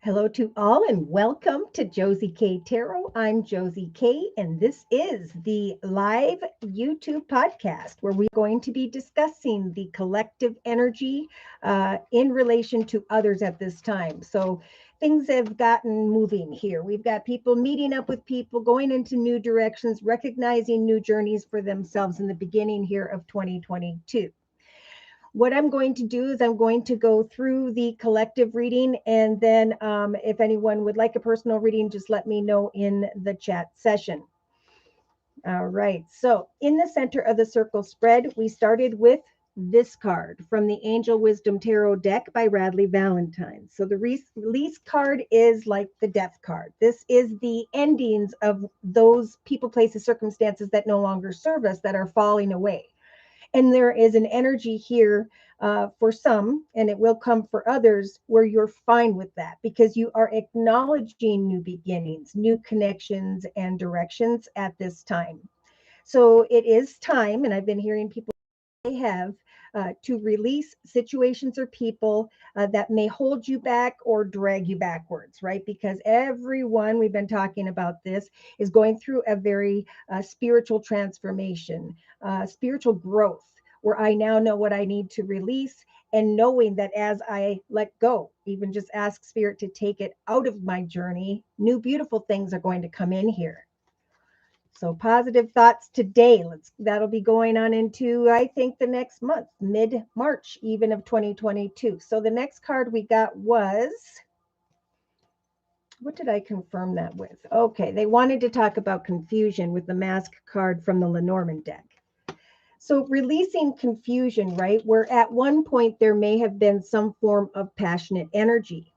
Hello to all and welcome to Josie K Tarot. I'm Josie K and this is the live YouTube podcast where we're going to be discussing the collective energy in relation to others at this time. So things have gotten moving here. We've got people meeting up with people, going into new directions, recognizing new journeys for themselves in the beginning here of 2022. What I'm going to do is I'm going to go through the collective reading, and then if anyone would like a personal reading, just let me know in the chat session. All right, so in the center of the circle spread, we started with this card from the Angel Wisdom Tarot deck by Radley Valentine. So the release card is like the death card. This is the endings of those people, places, circumstances that no longer serve us, that are falling away. And there is an energy here for some, and it will come for others, where you're fine with that because you are acknowledging new beginnings, new connections, and directions at this time. So it is time, and I've been hearing people they have to release situations or people that may hold you back or drag you backwards, right? Because everyone, we've been talking about this, is going through a very spiritual transformation, spiritual growth, where I now know what I need to release. And knowing that as I let go, even just ask Spirit to take it out of my journey, new beautiful things are going to come in here. So positive thoughts today. That'll be going on into, I think, the next month, mid-March even of 2022. So the next card we got was, what did I confirm that with? Okay, they wanted to talk about confusion with the mask card from the Lenormand deck. So releasing confusion, right? Where at one point there may have been some form of passionate energy.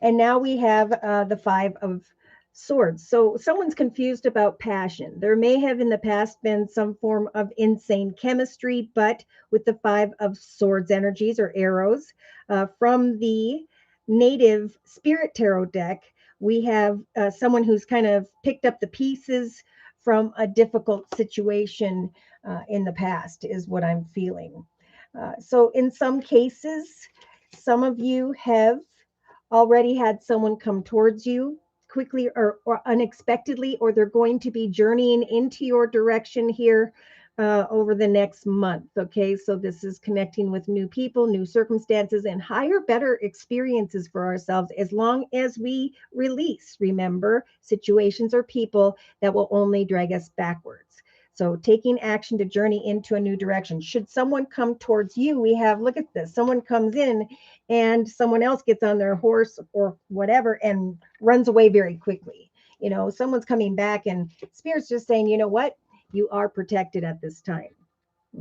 And now we have the Five of Swords. So someone's confused about passion. There may have in the past been some form of insane chemistry, but with the Five of Swords energies or arrows from the native Spirit Tarot deck, we have someone who's kind of picked up the pieces from a difficult situation in the past, is what I'm feeling. So in some cases, some of you have already had someone come towards you quickly or unexpectedly, or they're going to be journeying into your direction here over the next month. Okay, so this is connecting with new people, new circumstances, and higher, better experiences for ourselves, as long as we release, remember, situations or people that will only drag us backwards. So taking action to journey into a new direction. Should someone come towards you, we have, look at this, someone comes in and someone else gets on their horse or whatever and runs away very quickly. You know, someone's coming back and Spirit's just saying, you know what? You are protected at this time.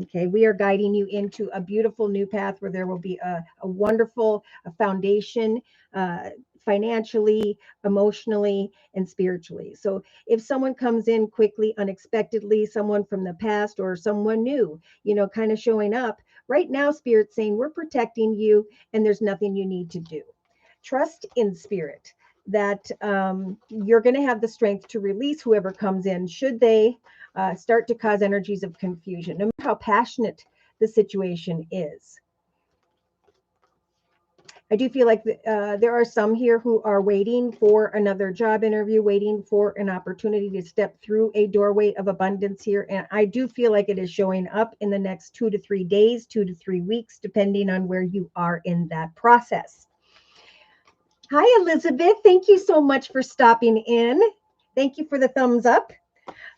Okay, we are guiding you into a beautiful new path where there will be a wonderful foundation financially, emotionally, and spiritually. So if someone comes in quickly, unexpectedly, someone from the past or someone new, you know, kind of showing up, right now, Spirit's saying, we're protecting you and there's nothing you need to do. Trust in Spirit that you're going to have the strength to release whoever comes in, should they start to cause energies of confusion, no matter how passionate the situation is. I do feel like there are some here who are waiting for another job interview, waiting for an opportunity to step through a doorway of abundance here. And I do feel like it is showing up in the next 2 to 3 days, 2 to 3 weeks, depending on where you are in that process. Hi, Elizabeth. Thank you so much for stopping in. Thank you for the thumbs up.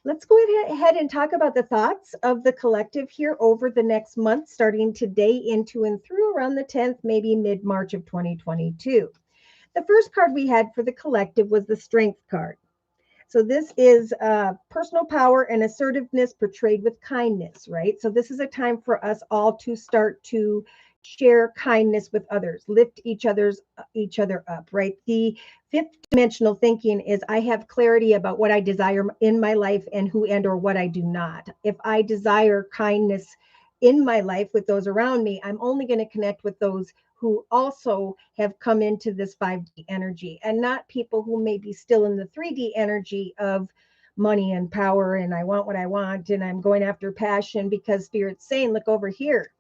Let's go ahead and talk about the thoughts of the collective here over the next month, starting today into and through around the 10th, maybe mid-March of 2022. The first card we had for the collective was the Strength card. So this is personal power and assertiveness portrayed with kindness, right? So this is a time for us all to start to share kindness with others, lift each other up, right? The fifth dimensional thinking is I have clarity about what I desire in my life and who and or what I do not. If I desire kindness in my life with those around me, I'm only going to connect with those who also have come into this 5D energy and not people who may be still in the 3D energy of money and power and I want what I want and I'm going after passion because Spirit's saying, look over here.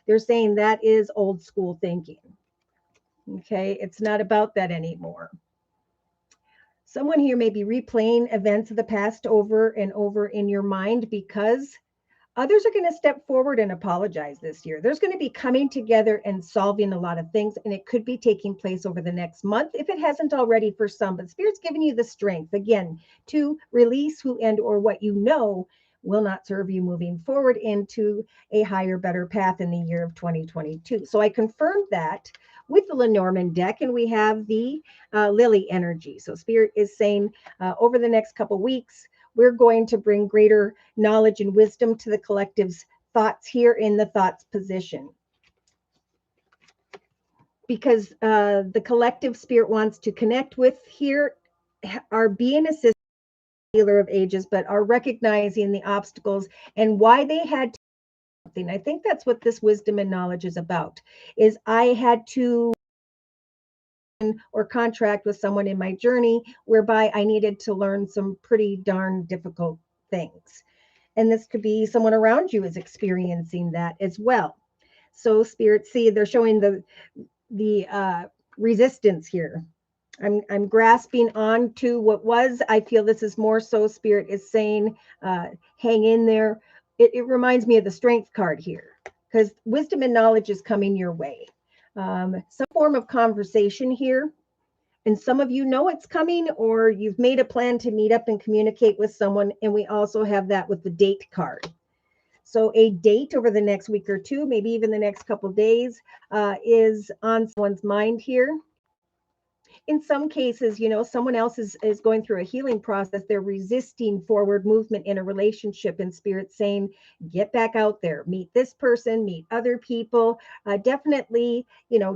They're saying that is old school thinking. Okay, it's not about that anymore. Someone here may be replaying events of the past over and over in your mind because others are going to step forward and apologize this year. There's going to be coming together and solving a lot of things, and it could be taking place over the next month if it hasn't already for some. But Spirit's giving you the strength again to release who and or what you know will not serve you moving forward into a higher, better path in the year of 2022. So I confirmed that with the Lenormand deck, and we have the Lily energy. So Spirit is saying over the next couple weeks, we're going to bring greater knowledge and wisdom to the collective's thoughts here in the thoughts position. Because the collective Spirit wants to connect with here are being assisted healer of ages, but are recognizing the obstacles and why they had to do something. I think that's what this wisdom and knowledge is about, is I had to or contract with someone in my journey whereby I needed to learn some pretty darn difficult things. And this could be someone around you is experiencing that as well. So Spirit, see, they're showing the resistance here. I'm grasping on to what was. I feel this is more so Spirit is saying, hang in there. It reminds me of the strength card here, because wisdom and knowledge is coming your way. Some form of conversation here. And some of you know it's coming, or you've made a plan to meet up and communicate with someone. And we also have that with the date card. So a date over the next week or two, maybe even the next couple of days, is on someone's mind here. In some cases, someone else is going through a healing process. They're resisting forward movement in a relationship, and Spirit saying, get back out there, meet this person, meet other people, definitely,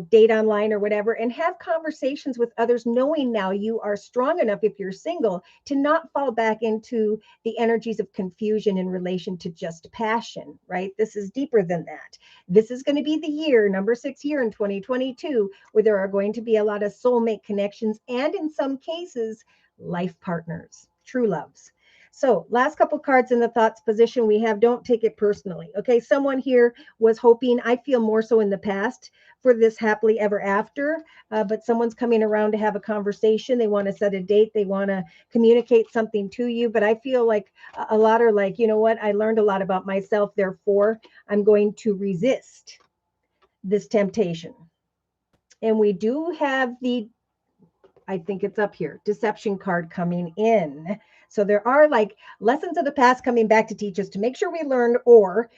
date online or whatever, and have conversations with others, knowing now you are strong enough, if you're single, to not fall back into the energies of confusion in relation to just passion, right? This is deeper than that. This is going to be the year, number 6 year in 2022, where there are going to be a lot of soulmate connections, and in some cases, life partners, true loves. So last couple cards in the thoughts position, we have don't take it personally. Okay, someone here was hoping, I feel more so in the past, for this happily ever after, but someone's coming around to have a conversation. They want to set a date. They want to communicate something to you. But I feel like a lot are like, you know what? I learned a lot about myself. Therefore, I'm going to resist this temptation. And we do have the, I think it's up here, deception card coming in. So there are like lessons of the past coming back to teach us to make sure we learn, or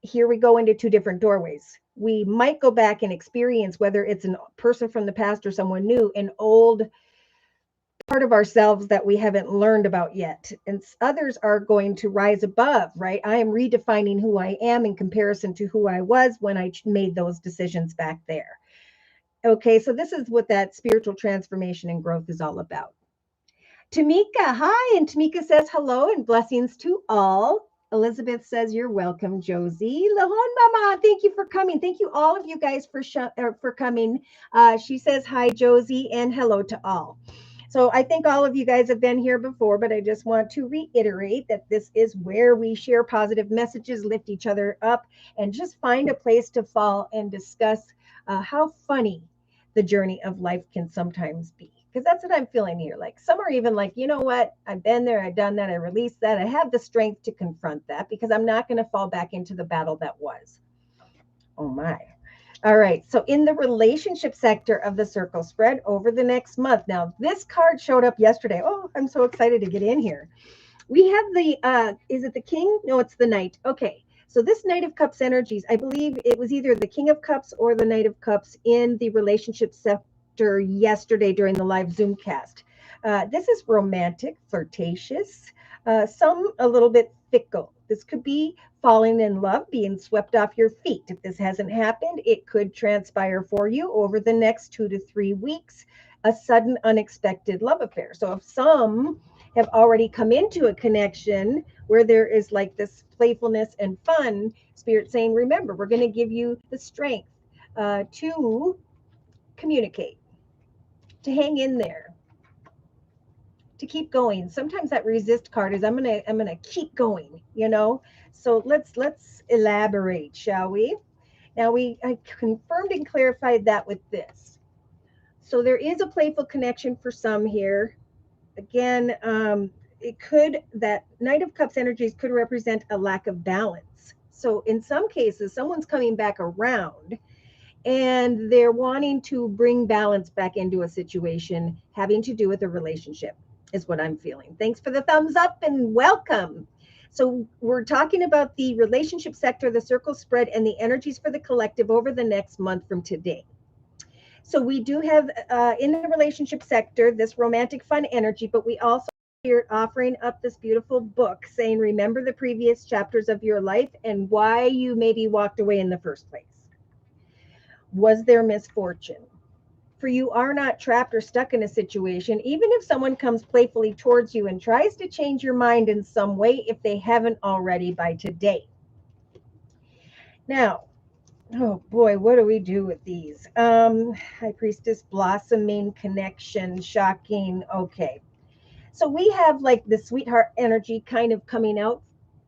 here we go into two different doorways. We might go back and experience, whether it's a person from the past or someone new, an old part of ourselves that we haven't learned about yet. And others are going to rise above, right? I am redefining who I am in comparison to who I was when I made those decisions back there. Okay, so this is what that spiritual transformation and growth is all about. Tamika, hi. And Tamika says hello and blessings to all. Elizabeth says you're welcome, Josie. Lahon Mama, thank you for coming. Thank you all of you guys for coming. She says hi, Josie, and hello to all. So I think all of you guys have been here before, but I just want to reiterate that this is where we share positive messages, lift each other up, and just find a place to fall and discuss how funny the journey of life can sometimes be. Because that's what I'm feeling here. Like some are even like, you know what? I've been there, I've done that, I released that. I have the strength to confront that because I'm not going to fall back into the battle that was. Oh my. All right. So in the relationship sector of the circle spread over the next month. Now, this card showed up yesterday. Oh, I'm so excited to get in here. We have the, is it the king? No, it's the knight. Okay. So this Knight of Cups energies, I believe it was either the King of Cups or the Knight of Cups in the relationship sector yesterday during the live Zoom cast. This is romantic, flirtatious, some a little bit fickle. This could be falling in love, being swept off your feet. If this hasn't happened, it could transpire for you over the next 2 to 3 weeks, a sudden unexpected love affair. So if some have already come into a connection where there is like this playfulness and fun, Spirit saying, remember, we're going to give you the strength to communicate, to hang in there, to keep going. Sometimes that resist card is I'm gonna keep going, So let's elaborate, shall we? Now I confirmed and clarified that with this. So there is a playful connection for some here. Again, that Knight of Cups energies could represent a lack of balance. So in some cases, someone's coming back around and they're wanting to bring balance back into a situation having to do with a relationship, is what I'm feeling. Thanks for the thumbs up and welcome. So we're talking about the relationship sector, the circle spread, and the energies for the collective over the next month from today. So we do have in the relationship sector this romantic fun energy, but we also here offering up this beautiful book saying, remember the previous chapters of your life and why you maybe walked away in the first place. Was there misfortune? For you are not trapped or stuck in a situation, even if someone comes playfully towards you and tries to change your mind in some way, if they haven't already by today. Now, oh boy, what do we do with these? High Priestess, blossoming, connection, shocking. Okay. So we have like the sweetheart energy kind of coming out,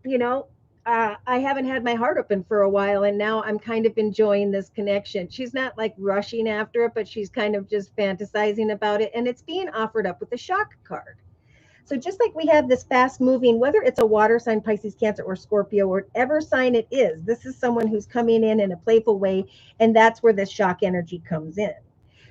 you know. I haven't had my heart open for a while, and now I'm kind of enjoying this connection. She's not like rushing after it, but she's kind of just fantasizing about it, and it's being offered up with the shock card. So just like we have this fast moving, whether it's a water sign, Pisces, Cancer, or Scorpio, or whatever sign it is, this is someone who's coming in a playful way, and that's where this shock energy comes in.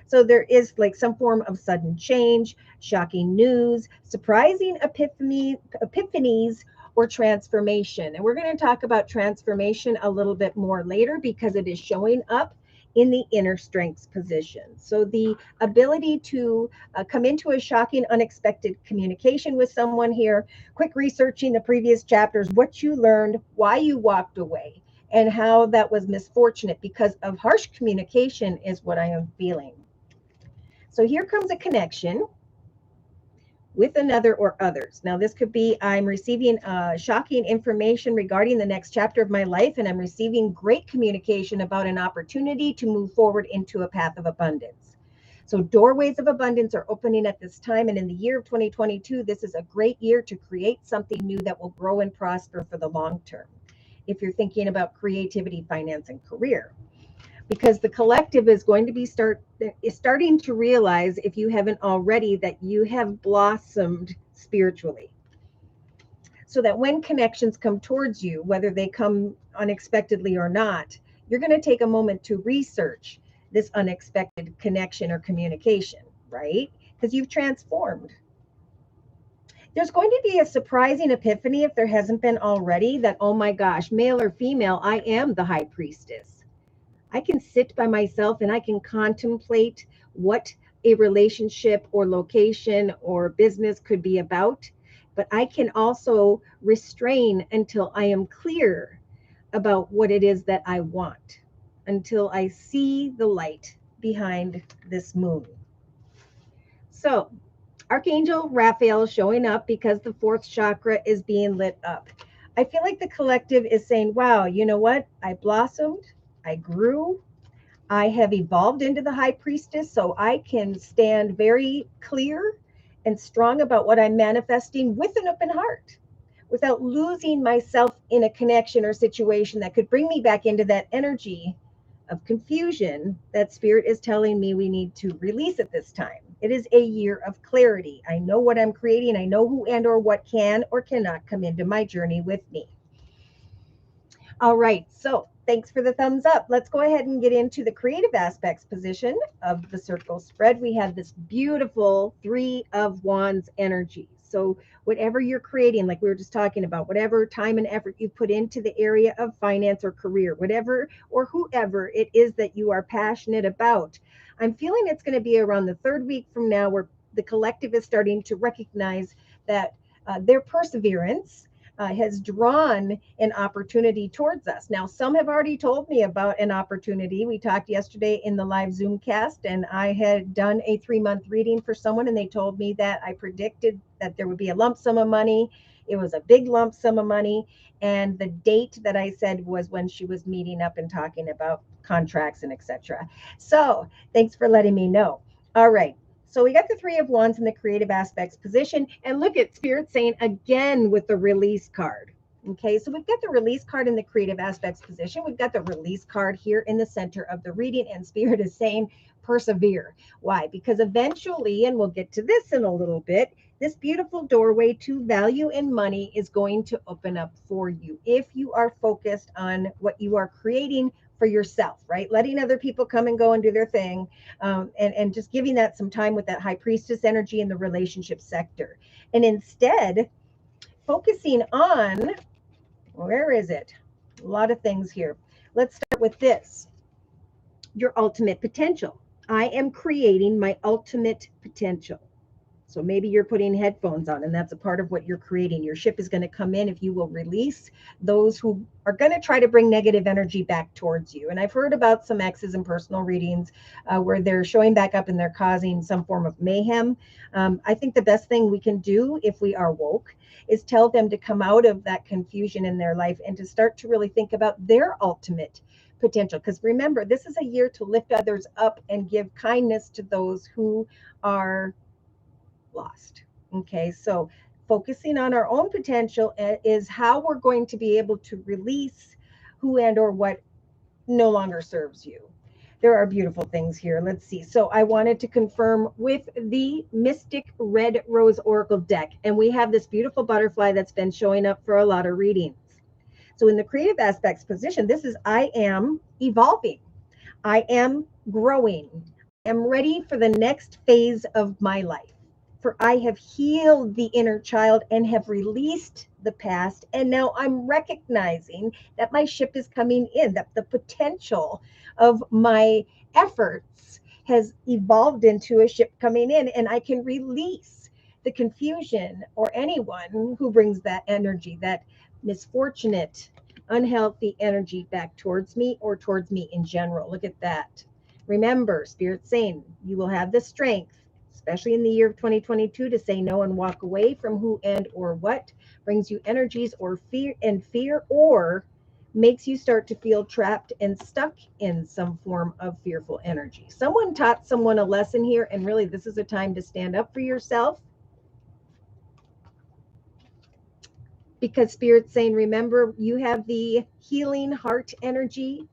So there is like some form of sudden change, shocking news, surprising epiphanies, or transformation. And we're going to talk about transformation a little bit more later because it is showing up in the inner strengths position. So the ability to come into a shocking, unexpected communication with someone here, quick researching the previous chapters, what you learned, why you walked away, and how that was misfortunate because of harsh communication is what I am feeling. So here comes a connection with another or others. Now, this could be I'm receiving shocking information regarding the next chapter of my life, and I'm receiving great communication about an opportunity to move forward into a path of abundance. So doorways of abundance are opening at this time. And in the year of 2022, this is a great year to create something new that will grow and prosper for the long term. If you're thinking about creativity, finance, and career, because the collective is going to be starting to realize, if you haven't already, that you have blossomed spiritually. So that when connections come towards you, whether they come unexpectedly or not, you're going to take a moment to research this unexpected connection or communication, right? Because you've transformed. There's going to be a surprising epiphany, if there hasn't been already, that, oh my gosh, male or female, I am the high priestess. I can sit by myself and I can contemplate what a relationship or location or business could be about, but I can also restrain until I am clear about what it is that I want, until I see the light behind this moon. So, Archangel Raphael showing up because the fourth chakra is being lit up. I feel like the collective is saying, wow, you know what? I blossomed, I grew, I have evolved into the high priestess, so I can stand very clear and strong about what I'm manifesting with an open heart without losing myself in a connection or situation that could bring me back into that energy of confusion that spirit is telling me we need to release at this time. It is a year of clarity. I know what I'm creating. I know who and or what can or cannot come into my journey with me. All right, so thanks for the thumbs up. Let's go ahead and get into the creative aspects position of the circle spread. We have this beautiful 3 of Wands energy. So whatever you're creating, like we were just talking about, whatever time and effort you put into the area of finance or career, whatever or whoever it is that you are passionate about, I'm feeling it's going to be around the 3rd week from now where the collective is starting to recognize that their perseverance has drawn an opportunity towards us. Now, some have already told me about an opportunity. We talked yesterday in the live Zoom cast, and I had done a 3-month reading for someone, and they told me that I predicted that there would be a lump sum of money. It was a big lump sum of money. And the date that I said was when she was meeting up and talking about contracts and etc. So thanks for letting me know. All right. So we got the 3 of Wands in the creative aspects position, and look at Spirit saying again with the release card. Okay, so we've got the release card in the creative aspects position. We've got the release card here in the center of the reading, and Spirit is saying persevere. Why? Because eventually, and we'll get to this in a little bit, this beautiful doorway to value and money is going to open up for you if you are focused on what you are creating for yourself, right? Letting other people come and go and do their thing, and just giving that some time with that high priestess energy in the relationship sector. And instead, focusing on, where is it? A lot of things here. Let's start with this. Your ultimate potential. I am creating my ultimate potential. So maybe you're putting headphones on, and that's a part of what you're creating. Your ship is going to come in if you will release those who are going to try to bring negative energy back towards you. And I've heard about some exes in personal readings where they're showing back up and they're causing some form of mayhem. I think the best thing we can do if we are woke is tell them to come out of that confusion in their life and to start to really think about their ultimate potential. Because remember, this is a year to lift others up and give kindness to those who are lost. Okay, so focusing on our own potential is how we're going to be able to release who and or what no longer serves you. There are beautiful things here. Let's see. So I wanted to confirm with the Mystic Red Rose Oracle deck, and we have this beautiful butterfly that's been showing up for a lot of readings. So in the creative aspects position, this is I am evolving. I am growing. I am ready for the next phase of my life. For I have healed the inner child and have released the past. And now I'm recognizing that my ship is coming in, that the potential of my efforts has evolved into a ship coming in, and I can release the confusion or anyone who brings that energy, that misfortunate, unhealthy energy back towards me or towards me in general. Look at that. Remember, Spirit's saying you will have the strength, especially in the year of 2022, to say no and walk away from who and or what brings you energies or fear or makes you start to feel trapped and stuck in some form of fearful energy. Someone taught someone a lesson here, and really this is a time to stand up for yourself, because Spirit's saying, remember, you have the healing heart energy.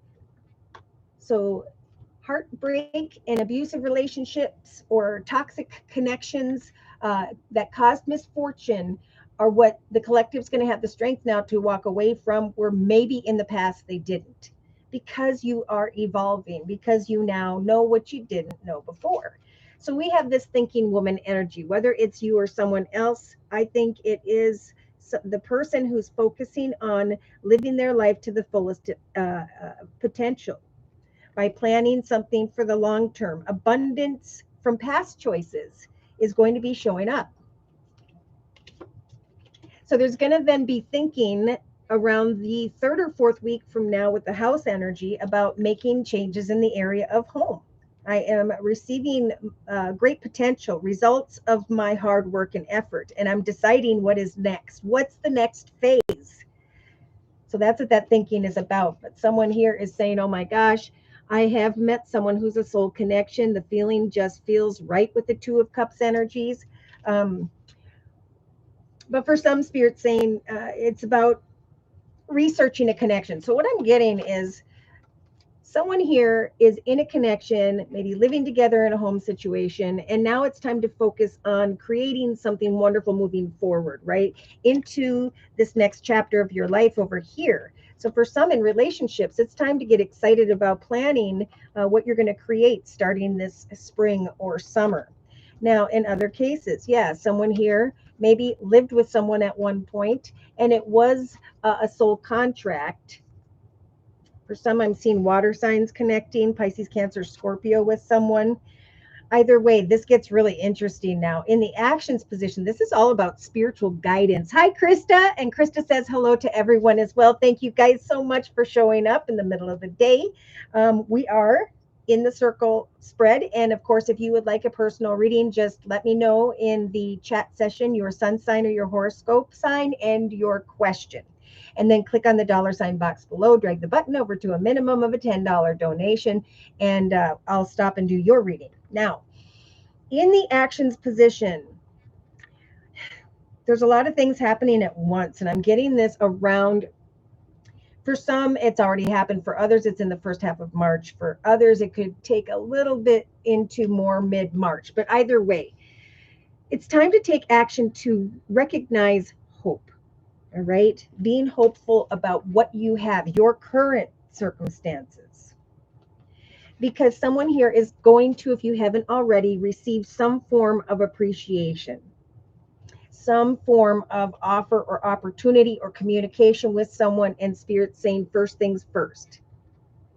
So heartbreak and abusive relationships or toxic connections that caused misfortune are what the collective's going to have the strength now to walk away from, where maybe in the past they didn't, because you are evolving, because you now know what you didn't know before. So we have this thinking woman energy, whether it's you or someone else. I think it is the person who's focusing on living their life to the fullest potential by planning something for the long term. Abundance from past choices is going to be showing up. So there's going to then be thinking around the third or fourth week from now with the house energy about making changes in the area of home. I am receiving great potential, results of my hard work and effort, and I'm deciding what is next. What's the next phase? So that's what that thinking is about. But someone here is saying, oh my gosh, I have met someone who's a soul connection. The feeling just feels right with the Two of Cups energies. But for some, Spirit saying it's about researching a connection. So what I'm getting is someone here is in a connection, maybe living together in a home situation, and now it's time to focus on creating something wonderful moving forward, right? Into this next chapter of your life over here. So for some in relationships, it's time to get excited about planning what you're going to create starting this spring or summer. Now, in other cases, yeah, someone here maybe lived with someone at one point, and it was a soul contract. For some, I'm seeing water signs connecting, Pisces, Cancer, Scorpio with someone. Either way, this gets really interesting now. In the actions position, this is all about spiritual guidance. Hi, Krista. And Krista says hello to everyone as well. Thank you guys so much for showing up in the middle of the day. We are in the circle spread. And of course, if you would like a personal reading, just let me know in the chat session your sun sign or your horoscope sign and your question. And then click on the $ box below, drag the button over to a minimum of a $10 donation, and I'll stop and do your reading. Now, in the actions position, there's a lot of things happening at once, and I'm getting this around. For some, it's already happened. For others, it's in the first half of March. For others, it could take a little bit into more mid-March. But either way, it's time to take action to recognize hope. All right? Being hopeful about what you have, your current circumstances. Because someone here is going to, if you haven't already, receive some form of appreciation, some form of offer or opportunity or communication with someone, and spirit saying first things first.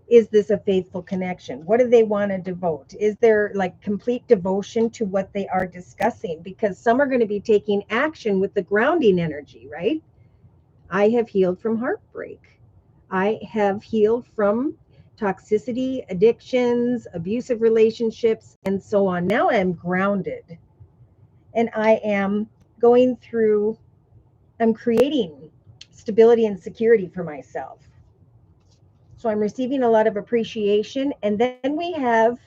Is this a faithful connection? What do they want to devote? Is there like complete devotion to what they are discussing? Because some are going to be taking action with the grounding energy, right? I have healed from heartbreak. I have healed from toxicity, addictions, abusive relationships, and so on. Now I'm grounded, and I am going through, I'm creating stability and security for myself. So I'm receiving a lot of appreciation. And then we have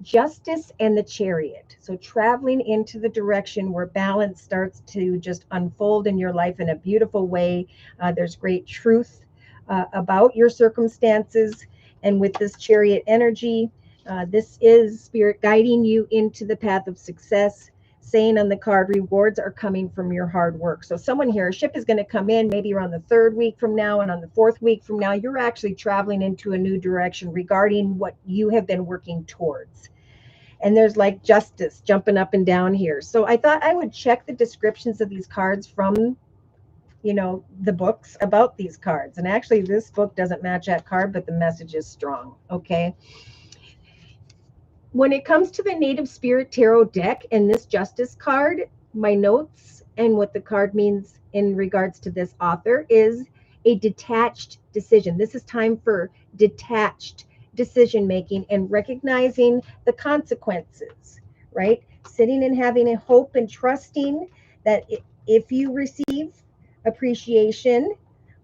Justice and the Chariot. So traveling into the direction where balance starts to just unfold in your life in a beautiful way. There's great truth about your circumstances. And with this Chariot energy, this is spirit guiding you into the path of success, saying on the card, rewards are coming from your hard work. So someone here, a ship is going to come in maybe around the 3rd week from now, and on the 4th week from now, you're actually traveling into a new direction regarding what you have been working towards. And there's like justice jumping up and down here. So I thought I would check the descriptions of these cards from, the books about these cards. And actually, this book doesn't match that card, but the message is strong. Okay. When it comes to the Native Spirit Tarot deck and this Justice card, my notes and what the card means in regards to this author is a detached decision. This is time for detached decision making and recognizing the consequences, right? Sitting and having a hope and trusting that if you receive appreciation,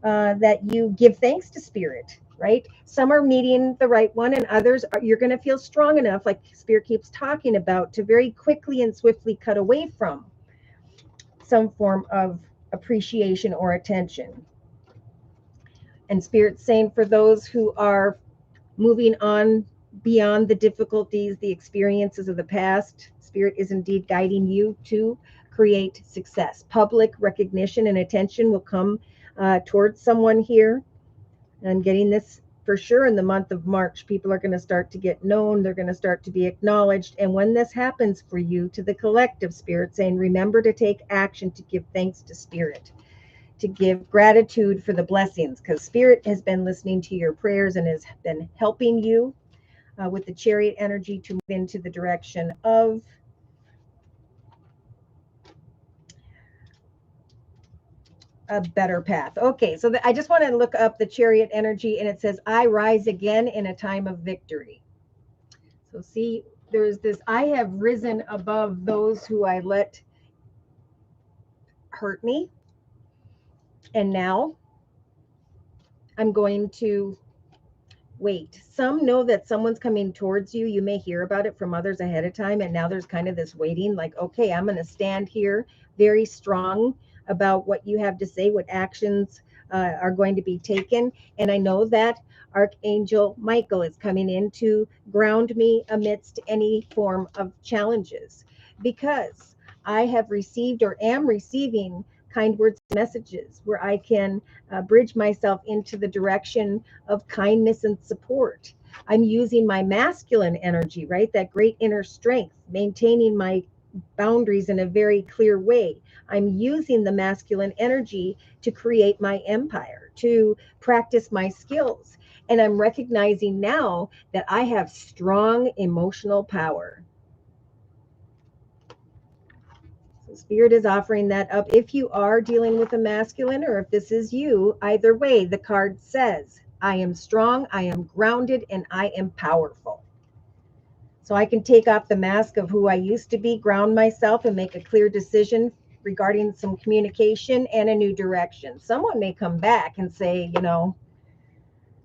that you give thanks to Spirit, right? Some are meeting the right one, and others you're going to feel strong enough, like Spirit keeps talking about, to very quickly and swiftly cut away from some form of appreciation or attention. And Spirit's saying for those who are moving on beyond the difficulties, the experiences of the past, Spirit is indeed guiding you to create success. Public recognition and attention will come towards someone here. I'm getting this for sure in the month of March. People are going to start to get known. They're going to start to be acknowledged. And when this happens for you, to the collective, Spirit saying, remember to take action to give thanks to Spirit, to give gratitude for the blessings, because Spirit has been listening to your prayers and has been helping you with the Chariot energy to move into the direction of a better path. Okay, so I just want to look up the Chariot energy, and it says, I rise again in a time of victory. So see, there's this, I have risen above those who I let hurt me. And now I'm going to wait. Some know that someone's coming towards you. You may hear about it from others ahead of time. And now there's kind of this waiting, like, okay, I'm going to stand here very strong about what you have to say, what actions are going to be taken. And I know that Archangel Michael is coming in to ground me amidst any form of challenges, because I have received or am receiving kind words, messages where I can bridge myself into the direction of kindness and support. I'm using my masculine energy, right? That great inner strength, maintaining my boundaries in a very clear way. I'm using the masculine energy to create my empire, to practice my skills. And I'm recognizing now that I have strong emotional power. So Spirit is offering that up. If you are dealing with a masculine, or if this is you, either way, the card says, I am strong, I am grounded, and I am powerful. So I can take off the mask of who I used to be, ground myself, and make a clear decision regarding some communication and a new direction. Someone may come back and say,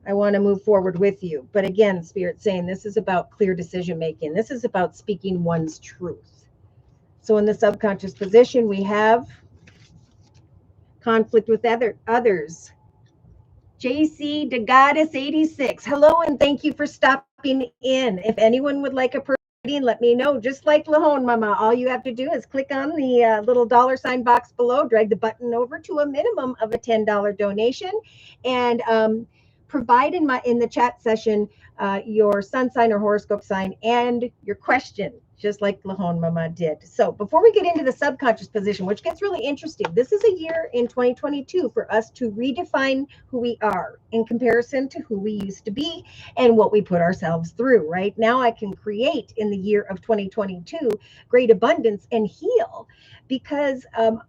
I want to move forward with you. But again, Spirit saying this is about clear decision making. This is about speaking one's truth. So in the subconscious position, we have conflict with others. JC the Goddess 86. Hello and thank you for stopping in. If anyone would like a personal reading, let me know. Just like Lahone Mama, all you have to do is click on the little $ box below, drag the button over to a minimum of a $10 donation, and provide in the chat session your sun sign or horoscope sign and your question, just like Lahone Mama did. So before we get into the subconscious position, which gets really interesting, this is a year in 2022 for us to redefine who we are in comparison to who we used to be and what we put ourselves through, right? Now I can create in the year of 2022 great abundance and heal because of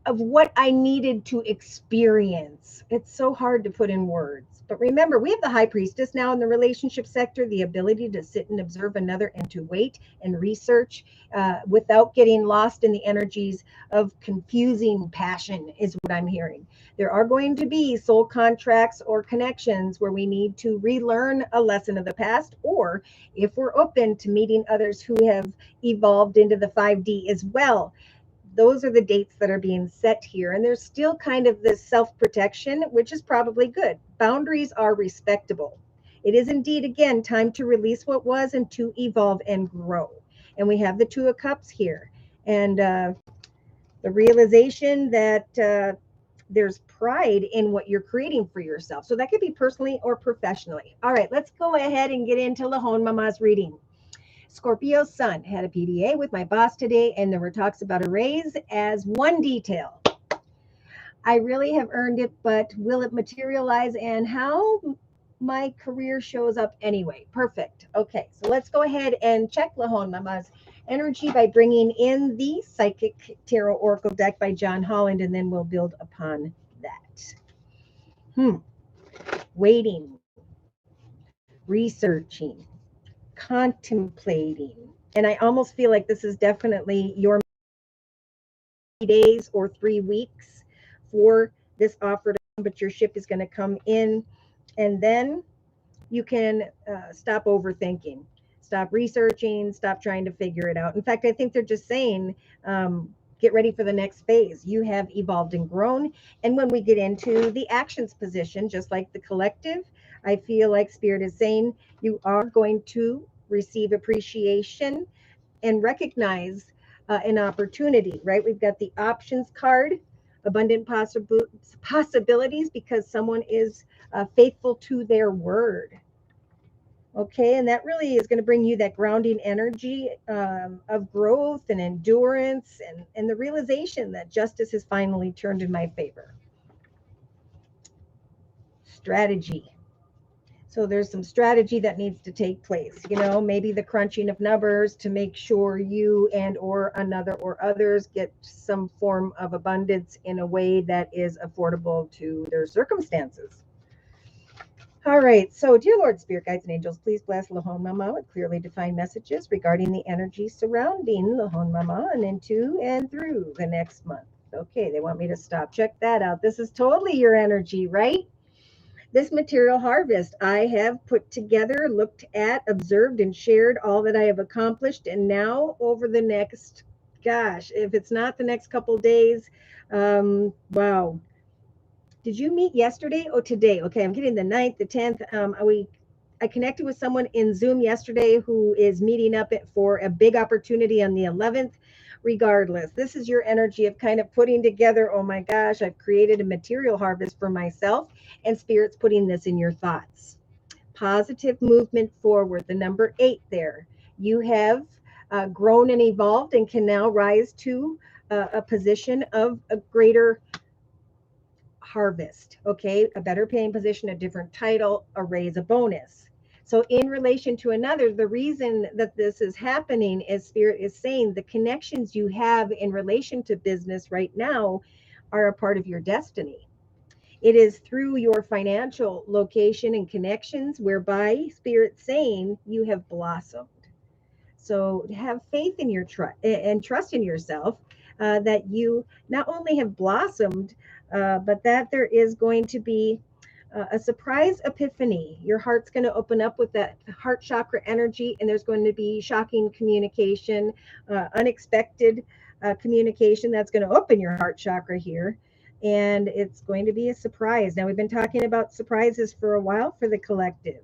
what I needed to experience. It's so hard to put in words. But remember, we have the high priestess now in the relationship sector, the ability to sit and observe another and to wait and research without getting lost in the energies of confusing passion is what I'm hearing. There are going to be soul contracts or connections where we need to relearn a lesson of the past, or if we're open to meeting others who have evolved into the 5D as well. Those are the dates that are being set here. And there's still kind of this self-protection, which is probably good. Boundaries are respectable. It is indeed, again, time to release what was and to evolve and grow. And we have the Two of Cups here. And the realization that there's pride in what you're creating for yourself. So that could be personally or professionally. All right, let's go ahead and get into Lahone Mama's reading. Scorpio Sun had a PDA with my boss today, and there were talks about a raise as one detail. I really have earned it, but will it materialize and how? My career shows up anyway. Perfect. Okay, so let's go ahead and check Lahone Mama's energy by bringing in the Psychic Tarot Oracle deck by John Holland, and then we'll build upon that. Waiting, researching, contemplating. And I almost feel like this is definitely your days or 3 weeks for this offer, but your ship is going to come in, and then you can stop overthinking, stop researching, stop trying to figure it out. In fact, I think they're just saying, get ready for the next phase. You have evolved and grown. And when we get into the actions position, just like the collective, I feel like Spirit is saying you are going to receive appreciation and recognize an opportunity, right? We've got the options card, abundant possibilities, because someone is faithful to their word. Okay, and that really is going to bring you that grounding energy of growth and endurance and the realization that justice has finally turned in my favor. Strategy. So there's some strategy that needs to take place, maybe the crunching of numbers to make sure you and or another or others get some form of abundance in a way that is affordable to their circumstances. All right, so dear Lord, Spirit Guides and Angels, please bless Lahone Mama with clearly defined messages regarding the energy surrounding Lahone Mama and into and through the next month. Okay, they want me to stop. Check that out. This is totally your energy, right? This material harvest I have put together, looked at, observed, and shared all that I have accomplished. And now over the next, if it's not the next couple days, wow. Did you meet yesterday? Oh, today. Okay, I'm getting the 9th, the 10th. I connected with someone in Zoom yesterday who is meeting up for a big opportunity on the 11th. Regardless, this is your energy of kind of putting together, oh my gosh, I've created a material harvest for myself, and Spirit's putting this in your thoughts. Positive movement forward, the number 8 there. You have grown and evolved and can now rise to a position of a greater harvest, okay? A better paying position, a different title, a raise, a bonus. So in relation to another, the reason that this is happening is Spirit is saying the connections you have in relation to business right now are a part of your destiny. It is through your financial location and connections whereby Spirit's saying you have blossomed. So have faith in your and trust in yourself that you not only have blossomed, but that there is going to be A surprise epiphany. Your heart's going to open up with that heart chakra energy, and there's going to be shocking communication, unexpected communication that's going to open your heart chakra here. And it's going to be a surprise. Now, we've been talking about surprises for a while for the collective.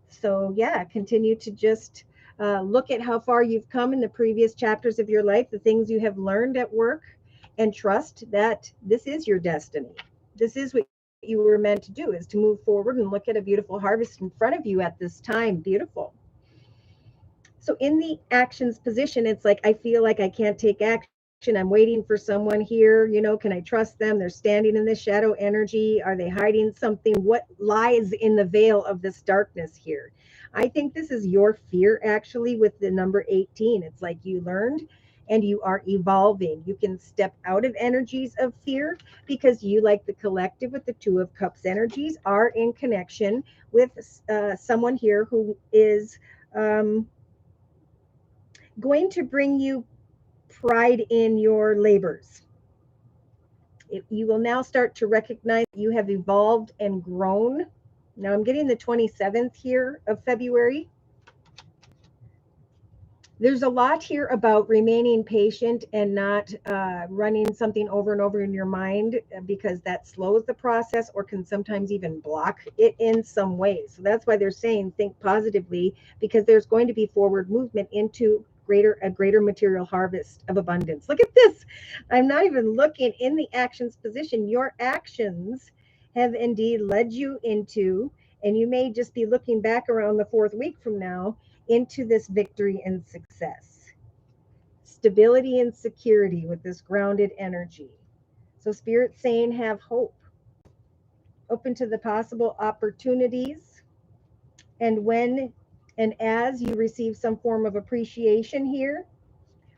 So, yeah, continue to just look at how far you've come in the previous chapters of your life, the things you have learned at work, and trust that this is your destiny. This is what you were meant to do, is to move forward and look at a beautiful harvest in front of you at this time. Beautiful. So in the actions position, it's like, I feel like I can't take action. I'm waiting for someone here. Can I trust them? They're standing in the shadow energy. Are they hiding something? What lies in the veil of this darkness here? I think this is your fear, actually, with the number 18. It's like you learned and you are evolving. You can step out of energies of fear because you, like the collective with the Two of Cups energies, are in connection with someone here who is going to bring you pride in your labors. You will now start to recognize you have evolved and grown. Now I'm getting the 27th here of February. There's a lot here about remaining patient and not running something over and over in your mind, because that slows the process or can sometimes even block it in some ways. So that's why they're saying think positively, because there's going to be forward movement into a greater material harvest of abundance. Look at this. I'm not even looking in the actions position. Your actions have indeed led you into, and you may just be looking back around the 4th week from now, into this victory and success, stability and security with this grounded energy. So Spirit's saying have hope, open to the possible opportunities, and when and as you receive some form of appreciation here,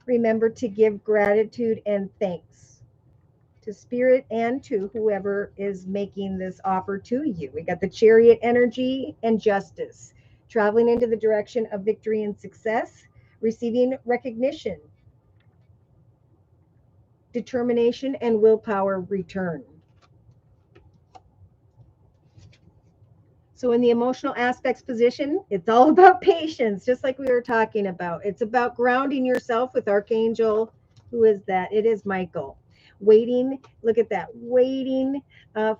remember to give gratitude and thanks to Spirit and to whoever is making this offer to you. We got the Chariot energy and Justice, traveling into the direction of victory and success, receiving recognition, determination, and willpower return. So in the emotional aspects position, it's all about patience, just like we were talking about. It's about grounding yourself with Archangel. Who is that? It is Michael. Waiting, look at that, waiting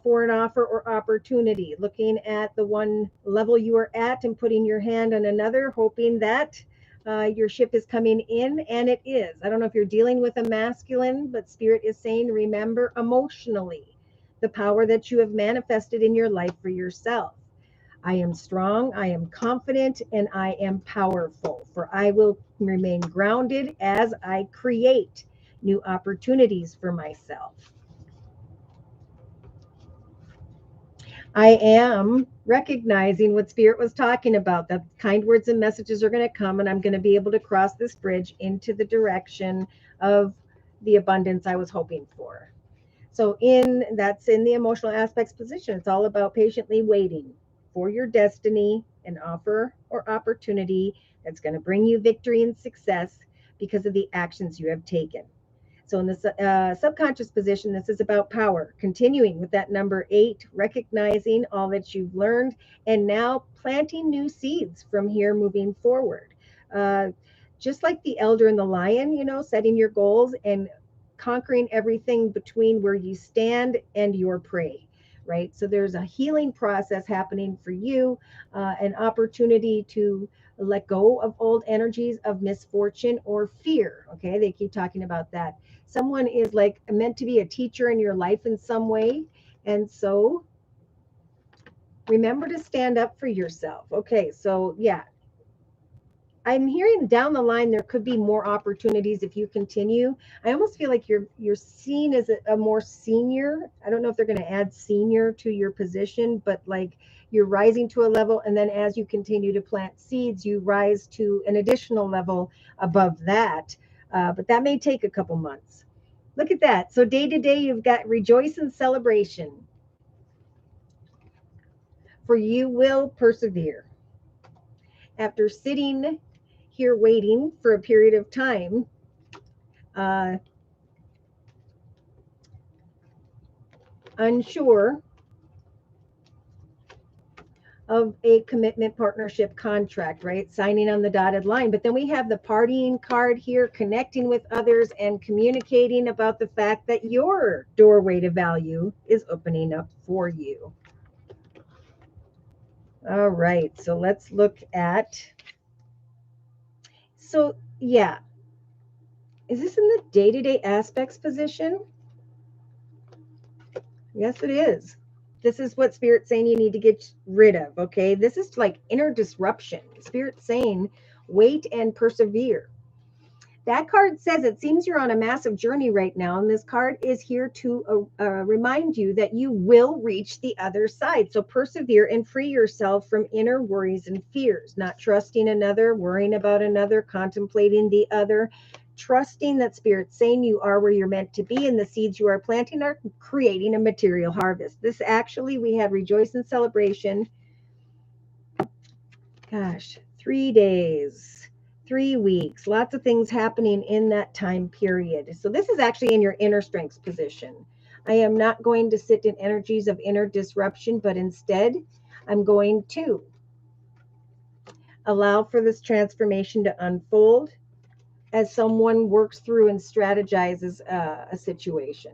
for an offer or opportunity, looking at the one level you are at and putting your hand on another, hoping that your ship is coming in, and it is. I don't know if you're dealing with a masculine, but Spirit is saying, remember emotionally the power that you have manifested in your life for yourself. I am strong, I am confident, and I am powerful, for I will remain grounded as I create new opportunities for myself. I am recognizing what Spirit was talking about, that kind words and messages are going to come, and I'm going to be able to cross this bridge into the direction of the abundance I was hoping for. So that's in the emotional aspects position. It's all about patiently waiting for your destiny, an offer or opportunity that's going to bring you victory and success because of the actions you have taken. So in the subconscious position, this is about power, continuing with that number 8, recognizing all that you've learned, and now planting new seeds from here moving forward. Just like the elder and the lion, setting your goals and conquering everything between where you stand and your prey, right? So there's a healing process happening for you, an opportunity to let go of old energies of misfortune or fear. Okay, they keep talking about that. Someone is like meant to be a teacher in your life in some way, and so remember to stand up for yourself. Okay, so yeah, I'm hearing down the line there could be more opportunities if you continue. I almost feel like you're seen as a more senior. I don't know if they're going to add senior to your position, but like you're rising to a level, and then as you continue to plant seeds, you rise to an additional level above that. But that may take a couple months. Look at that. So day to day, you've got rejoice and celebration. For you will persevere. After sitting here waiting for a period of time, unsure of a commitment, partnership, contract, right? Signing on the dotted line. But then we have the partying card here, connecting with others and communicating about the fact that your doorway to value is opening up for you. All right, so let's look at, so yeah, is this in the day-to-day aspects position? Yes, it is. This is what Spirit's saying you need to get rid of, okay? This is like inner disruption. Spirit's saying wait and persevere. That card says it seems you're on a massive journey right now, and this card is here to remind you that you will reach the other side. So persevere and free yourself from inner worries and fears, not trusting another, worrying about another, contemplating the other, trusting that Spirit's saying you are where you're meant to be, and the seeds you are planting are creating a material harvest. This actually, we had rejoice and celebration. Gosh, 3 days, 3 weeks, lots of things happening in that time period. So this is actually in your inner strengths position. I am not going to sit in energies of inner disruption, but instead I'm going to allow for this transformation to unfold as someone works through and strategizes a situation.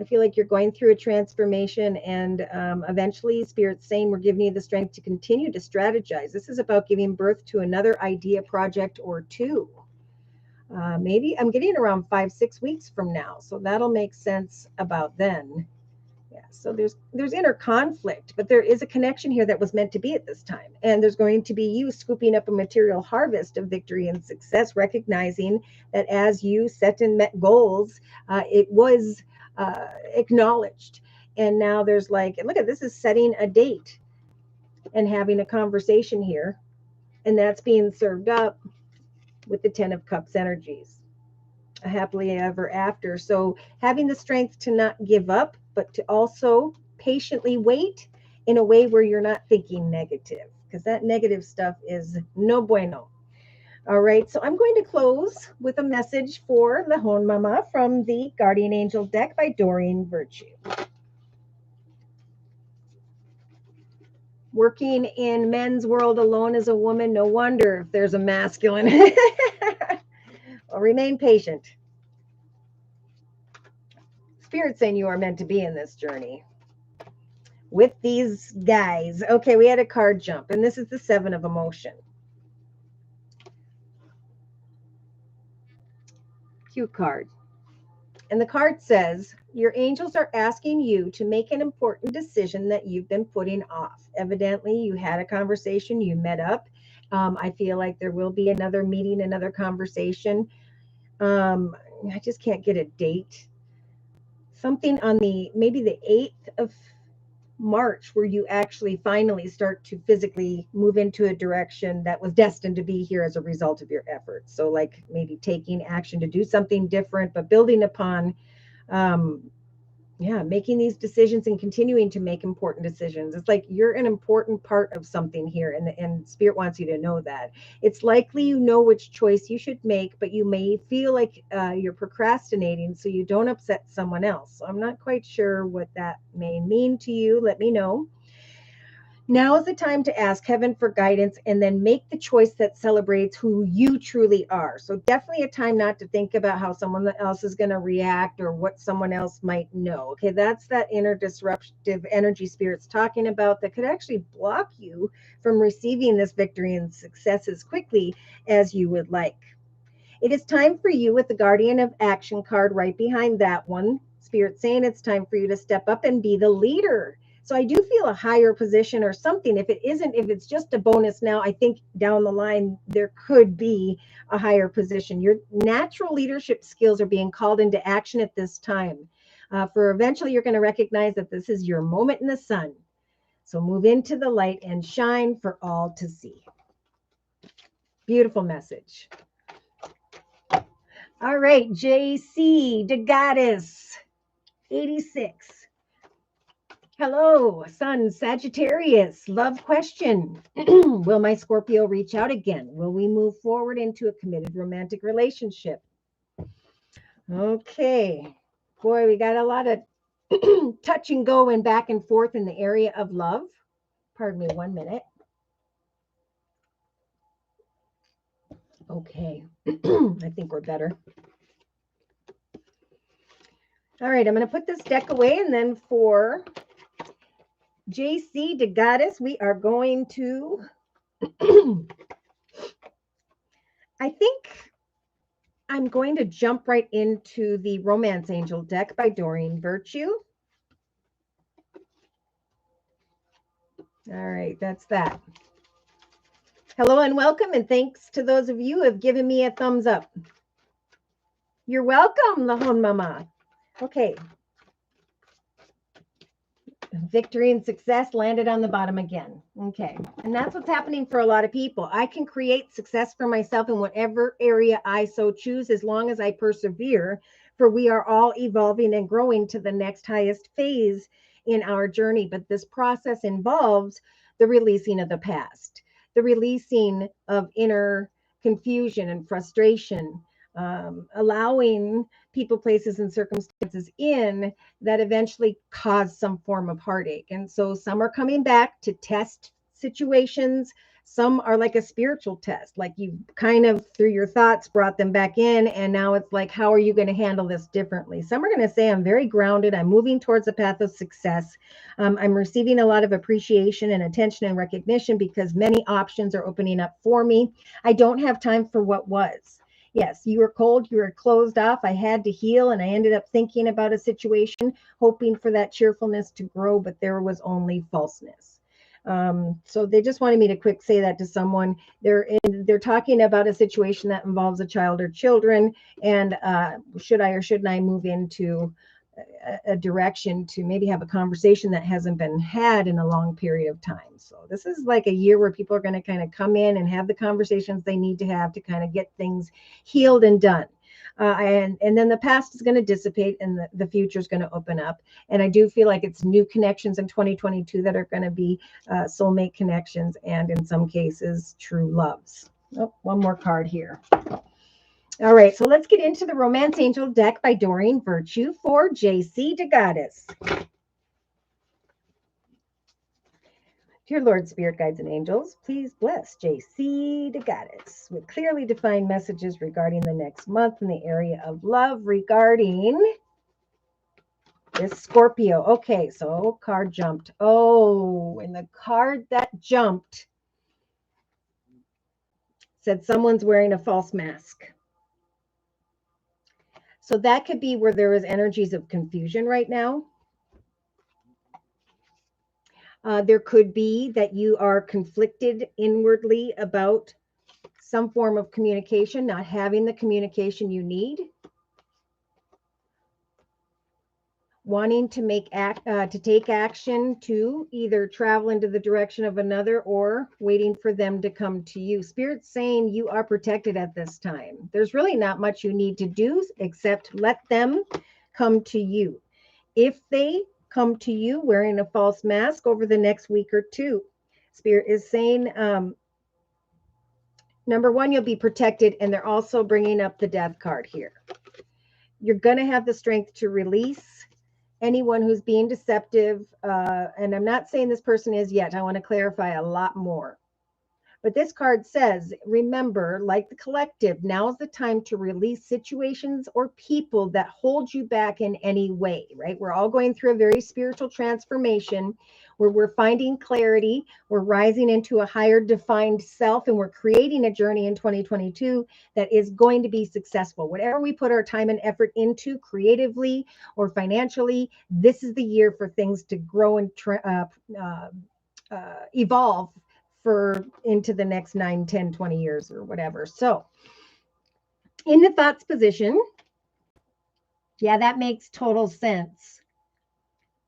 I feel like you're going through a transformation, and eventually Spirit's saying we're giving you the strength to continue to strategize. This is about giving birth to another idea, project, or two. Maybe I'm getting around 5-6 weeks from now, so that'll make sense about then. Yeah, so there's inner conflict, but there is a connection here that was meant to be at this time. And there's going to be you scooping up a material harvest of victory and success, recognizing that as you set and met goals, it was acknowledged. And now there's like, look at this, is setting a date and having a conversation here. And that's being served up with the 10 of Cups energies. A happily ever after. So having the strength to not give up, but to also patiently wait in a way where you're not thinking negative, because that negative stuff is no bueno. All right, so I'm going to close with a message for the Hon Mama from the Guardian Angel deck by Doreen Virtue. Working in men's world alone as a woman, no wonder if there's a masculine. Well, remain patient. Spirit saying you are meant to be in this journey with these guys. Okay, we had a card jump, and this is the 7 of emotion. Cute card. And the card says, your angels are asking you to make an important decision that you've been putting off. Evidently, you had a conversation, you met up. I feel like there will be another meeting, another conversation. I just can't get a date. Something on maybe the 8th of March, where you actually finally start to physically move into a direction that was destined to be here as a result of your efforts. So like maybe taking action to do something different, but building upon making these decisions and continuing to make important decisions. It's like you're an important part of something here, and Spirit wants you to know that. It's likely you know which choice you should make, but you may feel like you're procrastinating so you don't upset someone else. So I'm not quite sure what that may mean to you. Let me know. Now is the time to ask heaven for guidance and then make the choice that celebrates who you truly are. So definitely a time not to think about how someone else is going to react or what someone else might know. Okay, that's that inner disruptive energy Spirit's talking about that could actually block you from receiving this victory and success as quickly as you would like. It is time for you, with the Guardian of Action card right behind that one, Spirit saying it's time for you to step up and be the leader. So I do feel a higher position or something. If it's just a bonus now, I think down the line there could be a higher position. Your natural leadership skills are being called into action at this time. For eventually you're going to recognize that this is your moment in the sun. So move into the light and shine for all to see. Beautiful message. All right, JC, the goddess, 86. Hello, Sun, Sagittarius, love question. Will my Scorpio reach out again? Will we move forward into a committed romantic relationship? Okay, boy, we got a lot of touch and go and back and forth in the area of love. Pardon me 1 minute. Okay, I think we're better. All right, I'm going to put this deck away, and then for JC the Goddess, we are going to, I think I'm going to jump right into the Romance Angel deck by Doreen Virtue. All right, that's that. Hello and welcome, and thanks to those of you who have given me a thumbs up. You're welcome, Lahon Mama. Okay. Victory and success landed on the bottom again. Okay. And that's what's happening for a lot of people. I can create success for myself in whatever area I so choose, as long as I persevere, for we are all evolving and growing to the next highest phase in our journey. But this process involves the releasing of the past, the releasing of inner confusion and frustration, allowing people, places, and circumstances in that eventually cause some form of heartache. And so some are coming back to test situations. Some are like a spiritual test, like you kind of through your thoughts brought them back in, and now it's like, how are you going to handle this differently? Some are going to say, I'm very grounded, I'm moving towards a path of success, I'm receiving a lot of appreciation and attention and recognition because many options are opening up for me. I don't have time for what was. Yes, you were cold, you were closed off. I had to heal, and I ended up thinking about a situation, hoping for that cheerfulness to grow, but there was only falseness. So they just wanted me to quick say that to someone. They're talking about a situation that involves a child or children, and should I or shouldn't I move into a direction to maybe have a conversation that hasn't been had in a long period of time. So this is like a year where people are going to kind of come in and have the conversations they need to have to kind of get things healed and done. And then the past is going to dissipate, and the future is going to open up. And I do feel like it's new connections in 2022 that are going to be soulmate connections, and in some cases, true loves. Oh, one more card here. All right, so let's get into the Romance Angel deck by Doreen Virtue for JC the Goddess. Dear Lord, Spirit, Guides, and Angels, please bless JC the Goddess with clearly defined messages regarding the next month in the area of love regarding this Scorpio. Okay, so card jumped. Oh, and the card that jumped said someone's wearing a false mask. So that could be where there is energies of confusion right now. There could be that you are conflicted inwardly about some form of communication, not having the communication you need, wanting to take action to either travel into the direction of another or waiting for them to come to you. Spirit's saying you are protected at this time. There's really not much you need to do except let them come to you. If they come to you wearing a false mask over the next week or two, Spirit is saying, number one, you'll be protected, and they're also bringing up the Death card here. You're going to have the strength to release anyone who's being deceptive, and I'm not saying this person is yet. I want to clarify a lot more. But this card says, remember, like the collective, now's the time to release situations or people that hold you back in any way, right? We're all going through a very spiritual transformation where we're finding clarity, we're rising into a higher defined self, and we're creating a journey in 2022 that is going to be successful. Whatever we put our time and effort into creatively or financially, this is the year for things to grow and evolve for into the next 9, 10, 20 years or whatever. So in the thoughts position, yeah, that makes total sense.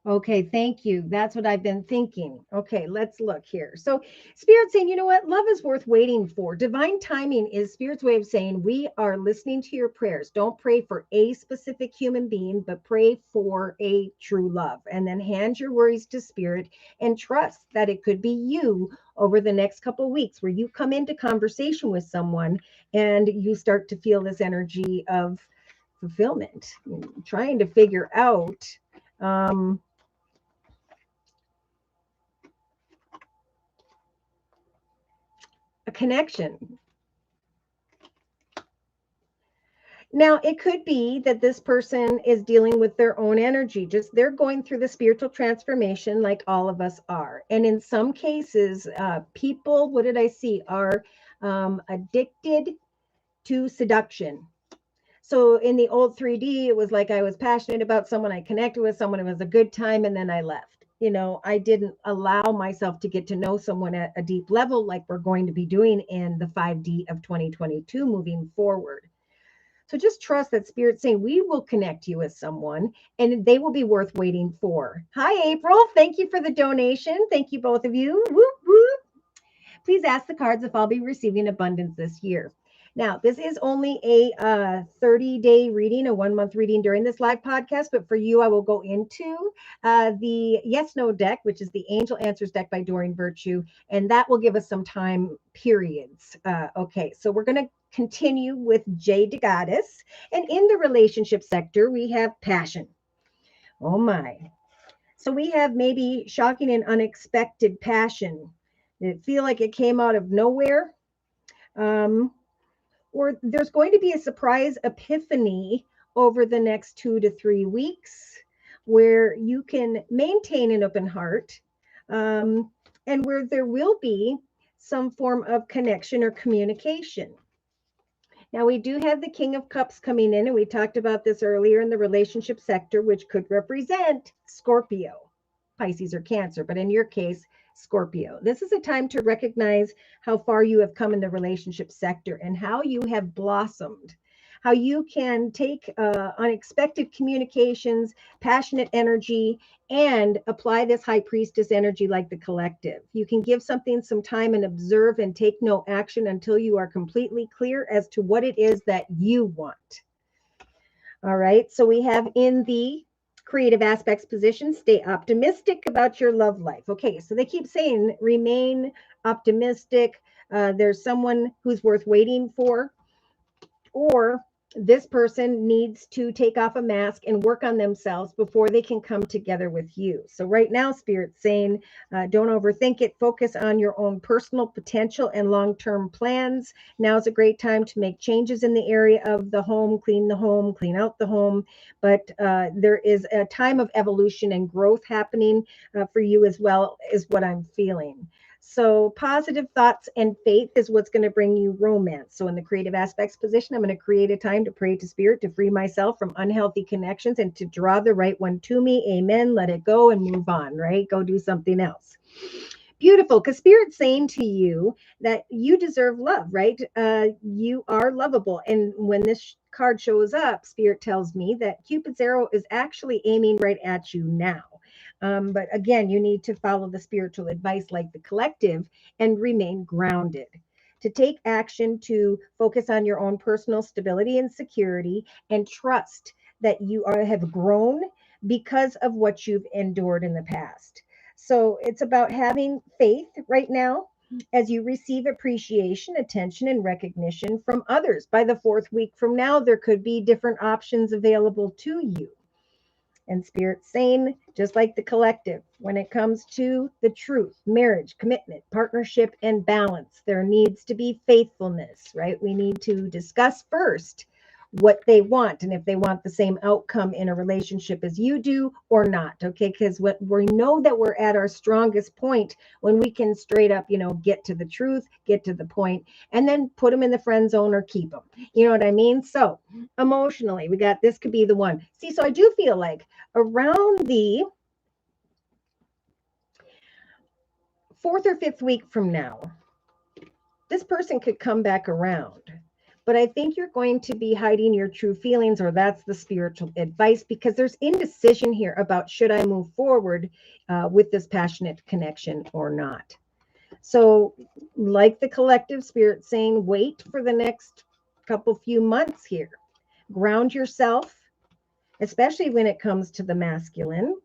Okay, thank you. That's what I've been thinking. Okay, let's look here. So Spirit's saying, you know what? Love is worth waiting for. Divine timing is Spirit's way of saying we are listening to your prayers. Don't pray for a specific human being, but pray for a true love. And then hand your worries to Spirit and trust that it could be you over the next couple of weeks where you come into conversation with someone and you start to feel this energy of fulfillment, trying to figure out connection. Now, it could be that this person is dealing with their own energy. Just they're going through the spiritual transformation like all of us are. And in some cases, people, what did I see, are addicted to seduction. So in the old 3D, it was like I was passionate about someone, I connected with someone, it was a good time, and then I left. You know, I didn't allow myself to get to know someone at a deep level like we're going to be doing in the 5D of 2022 moving forward. So just trust that Spirit's saying we will connect you with someone and they will be worth waiting for. Hi, April. Thank you for the donation. Thank you, both of you. Whoop, whoop. Please ask the cards if I'll be receiving abundance this year. Now, this is only a 30-day reading, a 1-month reading during this live podcast. But for you, I will go into the Yes No deck, which is the Angel Answers deck by Doreen Virtue. And that will give us some time periods. Okay, so we're going to continue with Jade the Goddess. And in the relationship sector, we have passion. Oh, my. So we have maybe shocking and unexpected passion. Did it feel like it came out of nowhere? Or there's going to be a surprise epiphany over the next 2 to 3 weeks where you can maintain an open heart, and where there will be some form of connection or communication. Now, we do have the King of Cups coming in, and we talked about this earlier in the relationship sector, which could represent Scorpio, Pisces, or Cancer, but in your case, Scorpio. This is a time to recognize how far you have come in the relationship sector and how you have blossomed, how you can take unexpected communications, passionate energy, and apply this high priestess energy like the collective. You can give something some time and observe and take no action until you are completely clear as to what it is that you want. All right, so we have in the creative aspects position, stay optimistic about your love life. Okay, so they keep saying remain optimistic. There's someone who's worth waiting for, or this person needs to take off a mask and work on themselves before they can come together with you. So right now, Spirit's saying, don't overthink it. Focus on your own personal potential and long-term plans. Now is a great time to make changes in the area of the home, clean out the home. But there is a time of evolution and growth happening for you as well, is what I'm feeling. So positive thoughts and faith is what's going to bring you romance. So in the creative aspects position, I'm going to create a time to pray to Spirit, to free myself from unhealthy connections and to draw the right one to me. Amen. Let it go and move on, right? Go do something else. Beautiful, because Spirit's saying to you that you deserve love, right? You are lovable. And when this card shows up, Spirit tells me that Cupid's arrow is actually aiming right at you now. But again, you need to follow the spiritual advice like the collective and remain grounded. To take action, to focus on your own personal stability and security, and trust that you have grown because of what you've endured in the past. So it's about having faith right now as you receive appreciation, attention, and recognition from others. By the 4th week from now, there could be different options available to you. And Spirit's saying, just like the collective, when it comes to the truth, marriage, commitment, partnership, and balance, there needs to be faithfulness, right? We need to discuss first what they want and if they want the same outcome in a relationship as you do or not, okay? Because we know that we're at our strongest point when we can straight up, get to the truth, get to the point, and then put them in the friend zone or keep them. You know what I mean? So emotionally, we got this could be the one. See, so I do feel like around the 4th or 5th week from now, this person could come back around. But I think you're going to be hiding your true feelings, or that's the spiritual advice, because there's indecision here about should I move forward with this passionate connection or not. So like the collective, Spirit saying, wait for the next few months here. Ground yourself, especially when it comes to the masculine.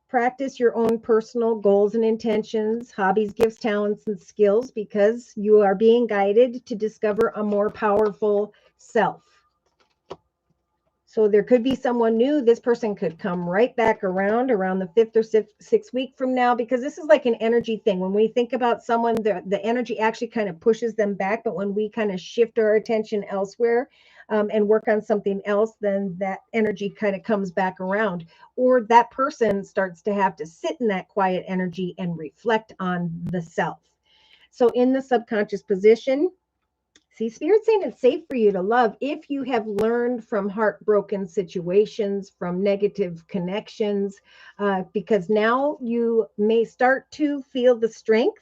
Practice your own personal goals and intentions, hobbies, gifts, talents, and skills, because you are being guided to discover a more powerful self. So there could be someone new. This person could come right back around the fifth or sixth week from now, because this is like an energy thing. When we think about someone, the energy actually kind of pushes them back. But when we kind of shift our attention elsewhere and work on something else, then that energy kind of comes back around. Or that person starts to have to sit in that quiet energy and reflect on the self. So in the subconscious position, see, Spirit's saying it's safe for you to love if you have learned from heartbroken situations, from negative connections, because now you may start to feel the strength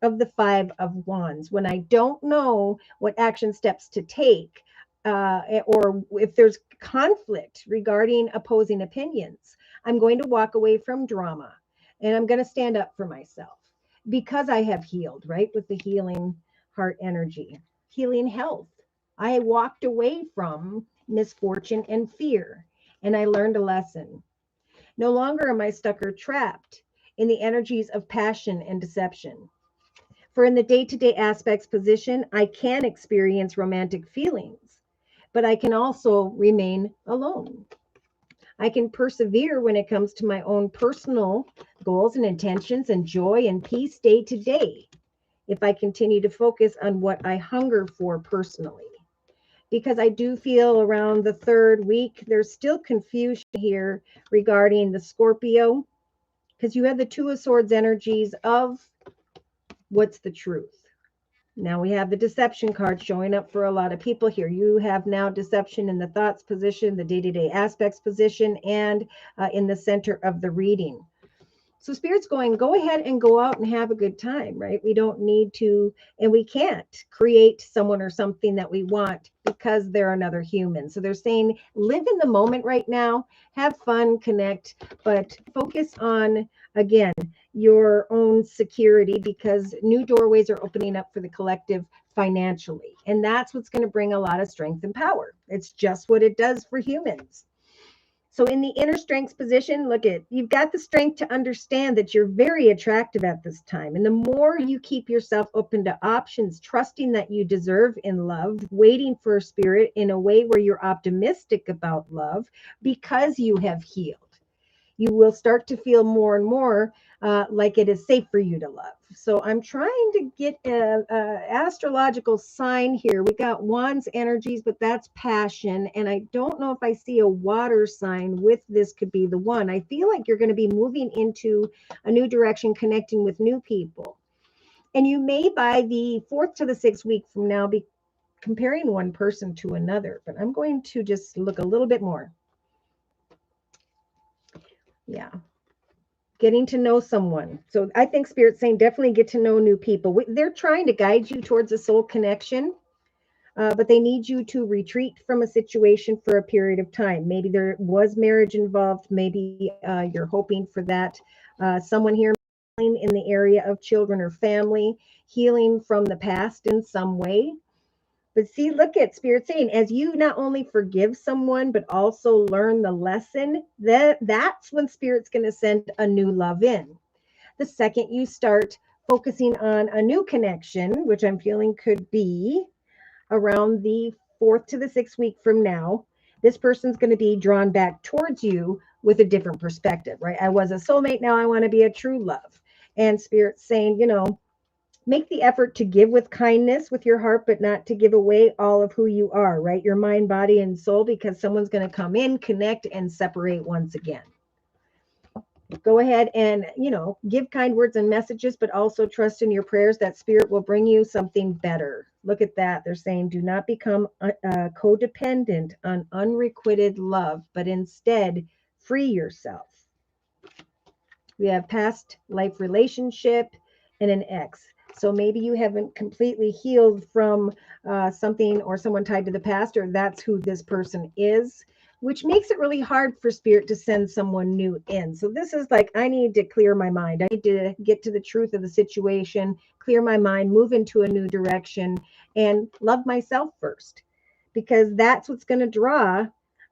of the Five of Wands. When I don't know what action steps to take, or if there's conflict regarding opposing opinions, I'm going to walk away from drama and I'm going to stand up for myself because I have healed, right? With the healing heart energy. Healing health. I walked away from misfortune and fear, and I learned a lesson. No longer am I stuck or trapped in the energies of passion and deception. For in the day-to-day aspects position, I can experience romantic feelings, but I can also remain alone. I can persevere when it comes to my own personal goals and intentions and joy and peace day to day, if I continue to focus on what I hunger for personally. Because I do feel around the third week, there's still confusion here regarding the Scorpio, because you have the Two of Swords energies of what's the truth. Now we have the deception card showing up for a lot of people here. You have now deception in the thoughts position, the day-to-day aspects position, and in the center of the reading. So Spirit's going, go ahead and go out and have a good time, right? We don't need to, and we can't create someone or something that we want because they're another human. So they're saying, live in the moment right now, have fun, connect, but focus on, again, your own security, because new doorways are opening up for the collective financially. And that's what's going to bring a lot of strength and power. It's just what it does for humans. So in the inner strengths position, look at, you've got the strength to understand that you're very attractive at this time. And the more you keep yourself open to options, trusting that you deserve in love, waiting for a spirit in a way where you're optimistic about love because you have healed, you will start to feel more and more like it is safe for you to love. So I'm trying to get an astrological sign here. We got Wands energies, but that's passion. And I don't know if I see a water sign with this could be the one. I feel like you're going to be moving into a new direction, connecting with new people. And you may, by the fourth to the sixth week from now, be comparing one person to another. But I'm going to just look a little bit more. Yeah. Getting to know someone. So I think Spirit's saying definitely get to know new people. They're trying to guide you towards a soul connection, but they need you to retreat from a situation for a period of time. Maybe there was marriage involved. Maybe you're hoping for that. Someone here in the area of children or family, healing from the past in some way. But see, look at Spirit saying, as you not only forgive someone, but also learn the lesson, that's when Spirit's going to send a new love in. The second you start focusing on a new connection, which I'm feeling could be around the fourth to the sixth week from now, this person's going to be drawn back towards you with a different perspective, right? I was a soulmate. Now I want to be a true love. And Spirit's saying, make the effort to give with kindness with your heart, but not to give away all of who you are, right? Your mind, body, and soul, because someone's going to come in, connect, and separate once again. Go ahead and, give kind words and messages, but also trust in your prayers that Spirit will bring you something better. Look at that. They're saying, do not become codependent on unrequited love, but instead free yourself. We have past life relationship and an ex. So maybe you haven't completely healed from something or someone tied to the past, or that's who this person is, which makes it really hard for Spirit to send someone new in. So this is like, I need to clear my mind. I need to get to the truth of the situation, clear my mind, move into a new direction, and love myself first, because that's what's going to draw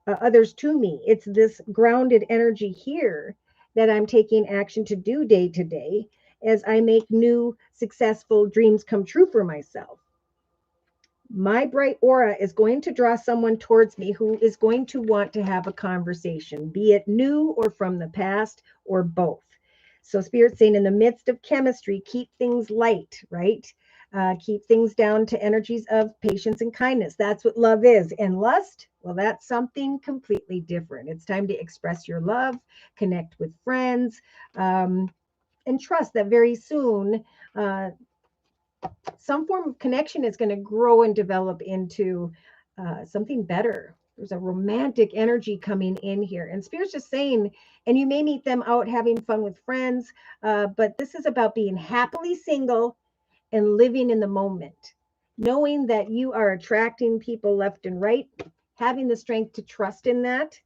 others to me. It's this grounded energy here that I'm taking action to do day to day as I make new successful dreams come true for myself. My bright aura is going to draw someone towards me who is going to want to have a conversation, be it new or from the past or both. So, Spirit saying in the midst of chemistry, keep things light, right? Keep things down to energies of patience and kindness. That's what love is. And lust, well, that's something completely different. It's time to express your love, connect with friends, and trust that very soon some form of connection is going to grow and develop into something better. There's a romantic energy coming in here. And Spirit's just saying, and you may meet them out having fun with friends, but this is about being happily single and living in the moment, knowing that you are attracting people left and right, having the strength to trust in that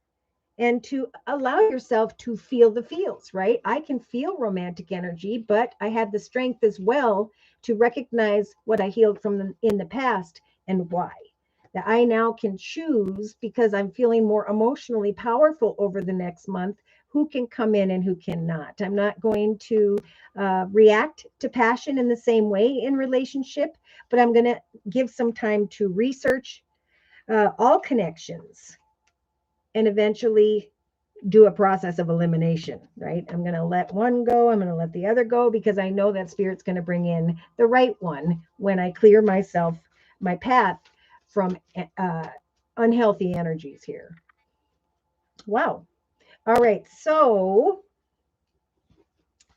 and to allow yourself to feel the feels, right? I can feel romantic energy, but I have the strength as well to recognize what I healed from in the past and why. That I now can choose because I'm feeling more emotionally powerful over the next month who can come in and who cannot. I'm not going to react to passion in the same way in relationship, but I'm going to give some time to research all connections and eventually do a process of elimination, right? I'm going to let one go. I'm going to let the other go because I know that Spirit's going to bring in the right one when I clear myself, my path from unhealthy energies here. Wow. All right. So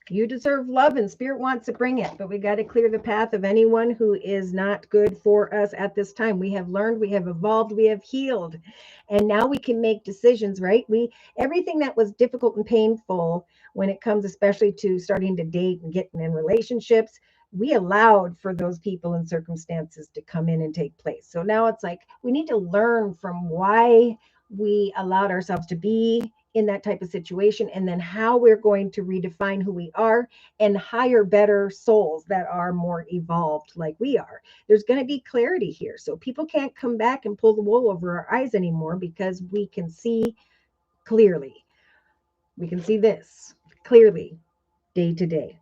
you deserve love and Spirit wants to bring it, but we got to clear the path of anyone who is not good for us at this time. We have learned, we have evolved, we have healed, and now we can make decisions, right? Everything that was difficult and painful when it comes especially to starting to date and getting in relationships, we allowed for those people and circumstances to come in and take place. So now it's like we need to learn from why we allowed ourselves to be in that type of situation, and then how we're going to redefine who we are and hire better souls that are more evolved like we are. There's going to be clarity here. So people can't come back and pull the wool over our eyes anymore because we can see clearly. We can see this clearly day to day.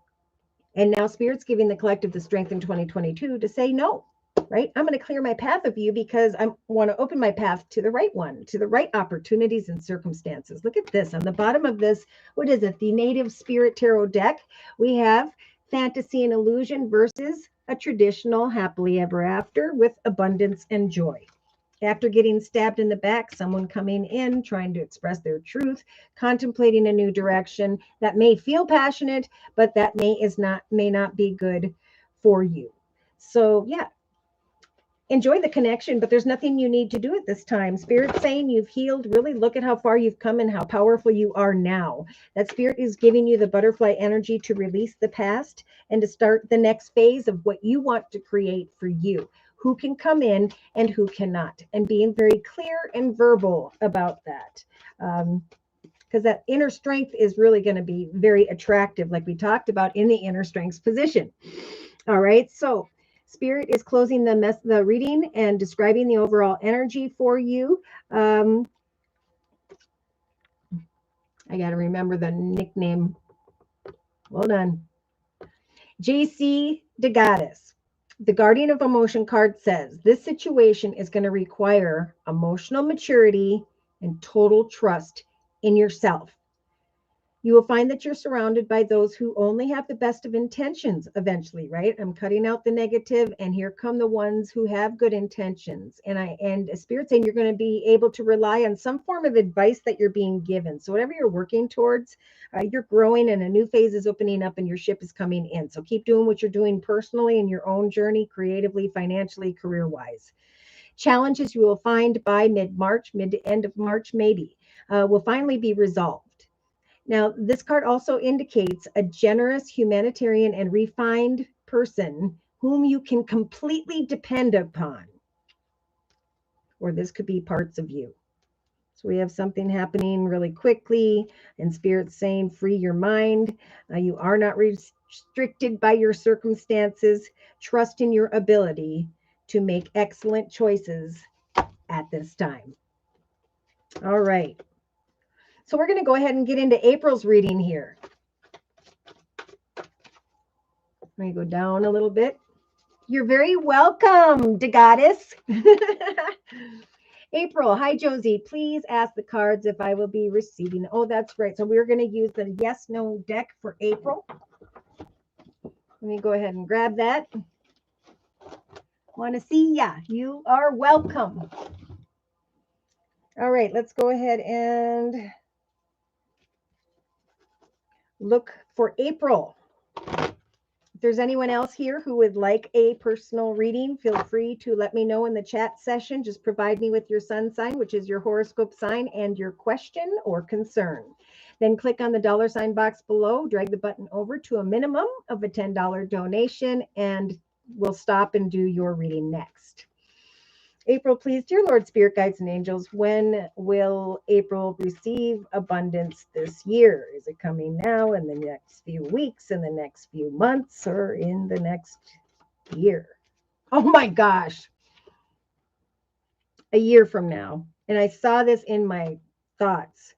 And now Spirit's giving the collective the strength in 2022 to say no, right? I'm going to clear my path of you because I want to open my path to the right one, to the right opportunities and circumstances. Look at this. On the bottom of this, what is it? The Native Spirit Tarot deck. We have fantasy and illusion versus a traditional happily ever after with abundance and joy. After getting stabbed in the back, someone coming in, trying to express their truth, contemplating a new direction that may feel passionate, but that may not be good for you. So yeah, enjoy the connection, but there's nothing you need to do at this time. Spirit's saying you've healed. Really look at how far you've come and how powerful you are now. That Spirit is giving you the butterfly energy to release the past and to start the next phase of what you want to create for you. Who can come in and who cannot, and being very clear and verbal about that. Because that inner strength is really going to be very attractive, like we talked about in the inner strengths position. All right, so Spirit is closing the reading and describing the overall energy for you. I got to remember the nickname. Hold on. JC DeGaddis. The Guardian of Emotion card says this situation is going to require emotional maturity and total trust in yourself. You will find that you're surrounded by those who only have the best of intentions eventually, right? I'm cutting out the negative, and here come the ones who have good intentions. And a Spirit saying you're going to be able to rely on some form of advice that you're being given. So whatever you're working towards, you're growing and a new phase is opening up and your ship is coming in. So keep doing what you're doing personally in your own journey, creatively, financially, career-wise. Challenges you will find by mid-March, mid to end of March, maybe, will finally be resolved. Now, this card also indicates a generous, humanitarian, and refined person whom you can completely depend upon. Or this could be parts of you. So we have something happening really quickly, and Spirit's saying, free your mind. You are not restricted by your circumstances. Trust in your ability to make excellent choices at this time. All right. So we're going to go ahead and get into April's reading here. Let me go down a little bit. You're very welcome, the goddess. April, hi Josie. Please ask the cards if I will be receiving. Oh, that's right. So we're going to use the yes no deck for April. Let me go ahead and grab that. Want to see ya. You are welcome. All right, let's go ahead and look for April. If there's anyone else here who would like a personal reading, feel free to let me know in the chat session. Just provide me with your sun sign, which is your horoscope sign, and your question or concern. Then click on the $ box below, drag the button over to a minimum of a $10 donation, and we'll stop and do your reading next. April, please, dear Lord, Spirit Guides and Angels, when will April receive abundance this year? Is it coming now, in the next few weeks, in the next few months, or in the next year? Oh my gosh, a year from now. And I saw this in my thoughts.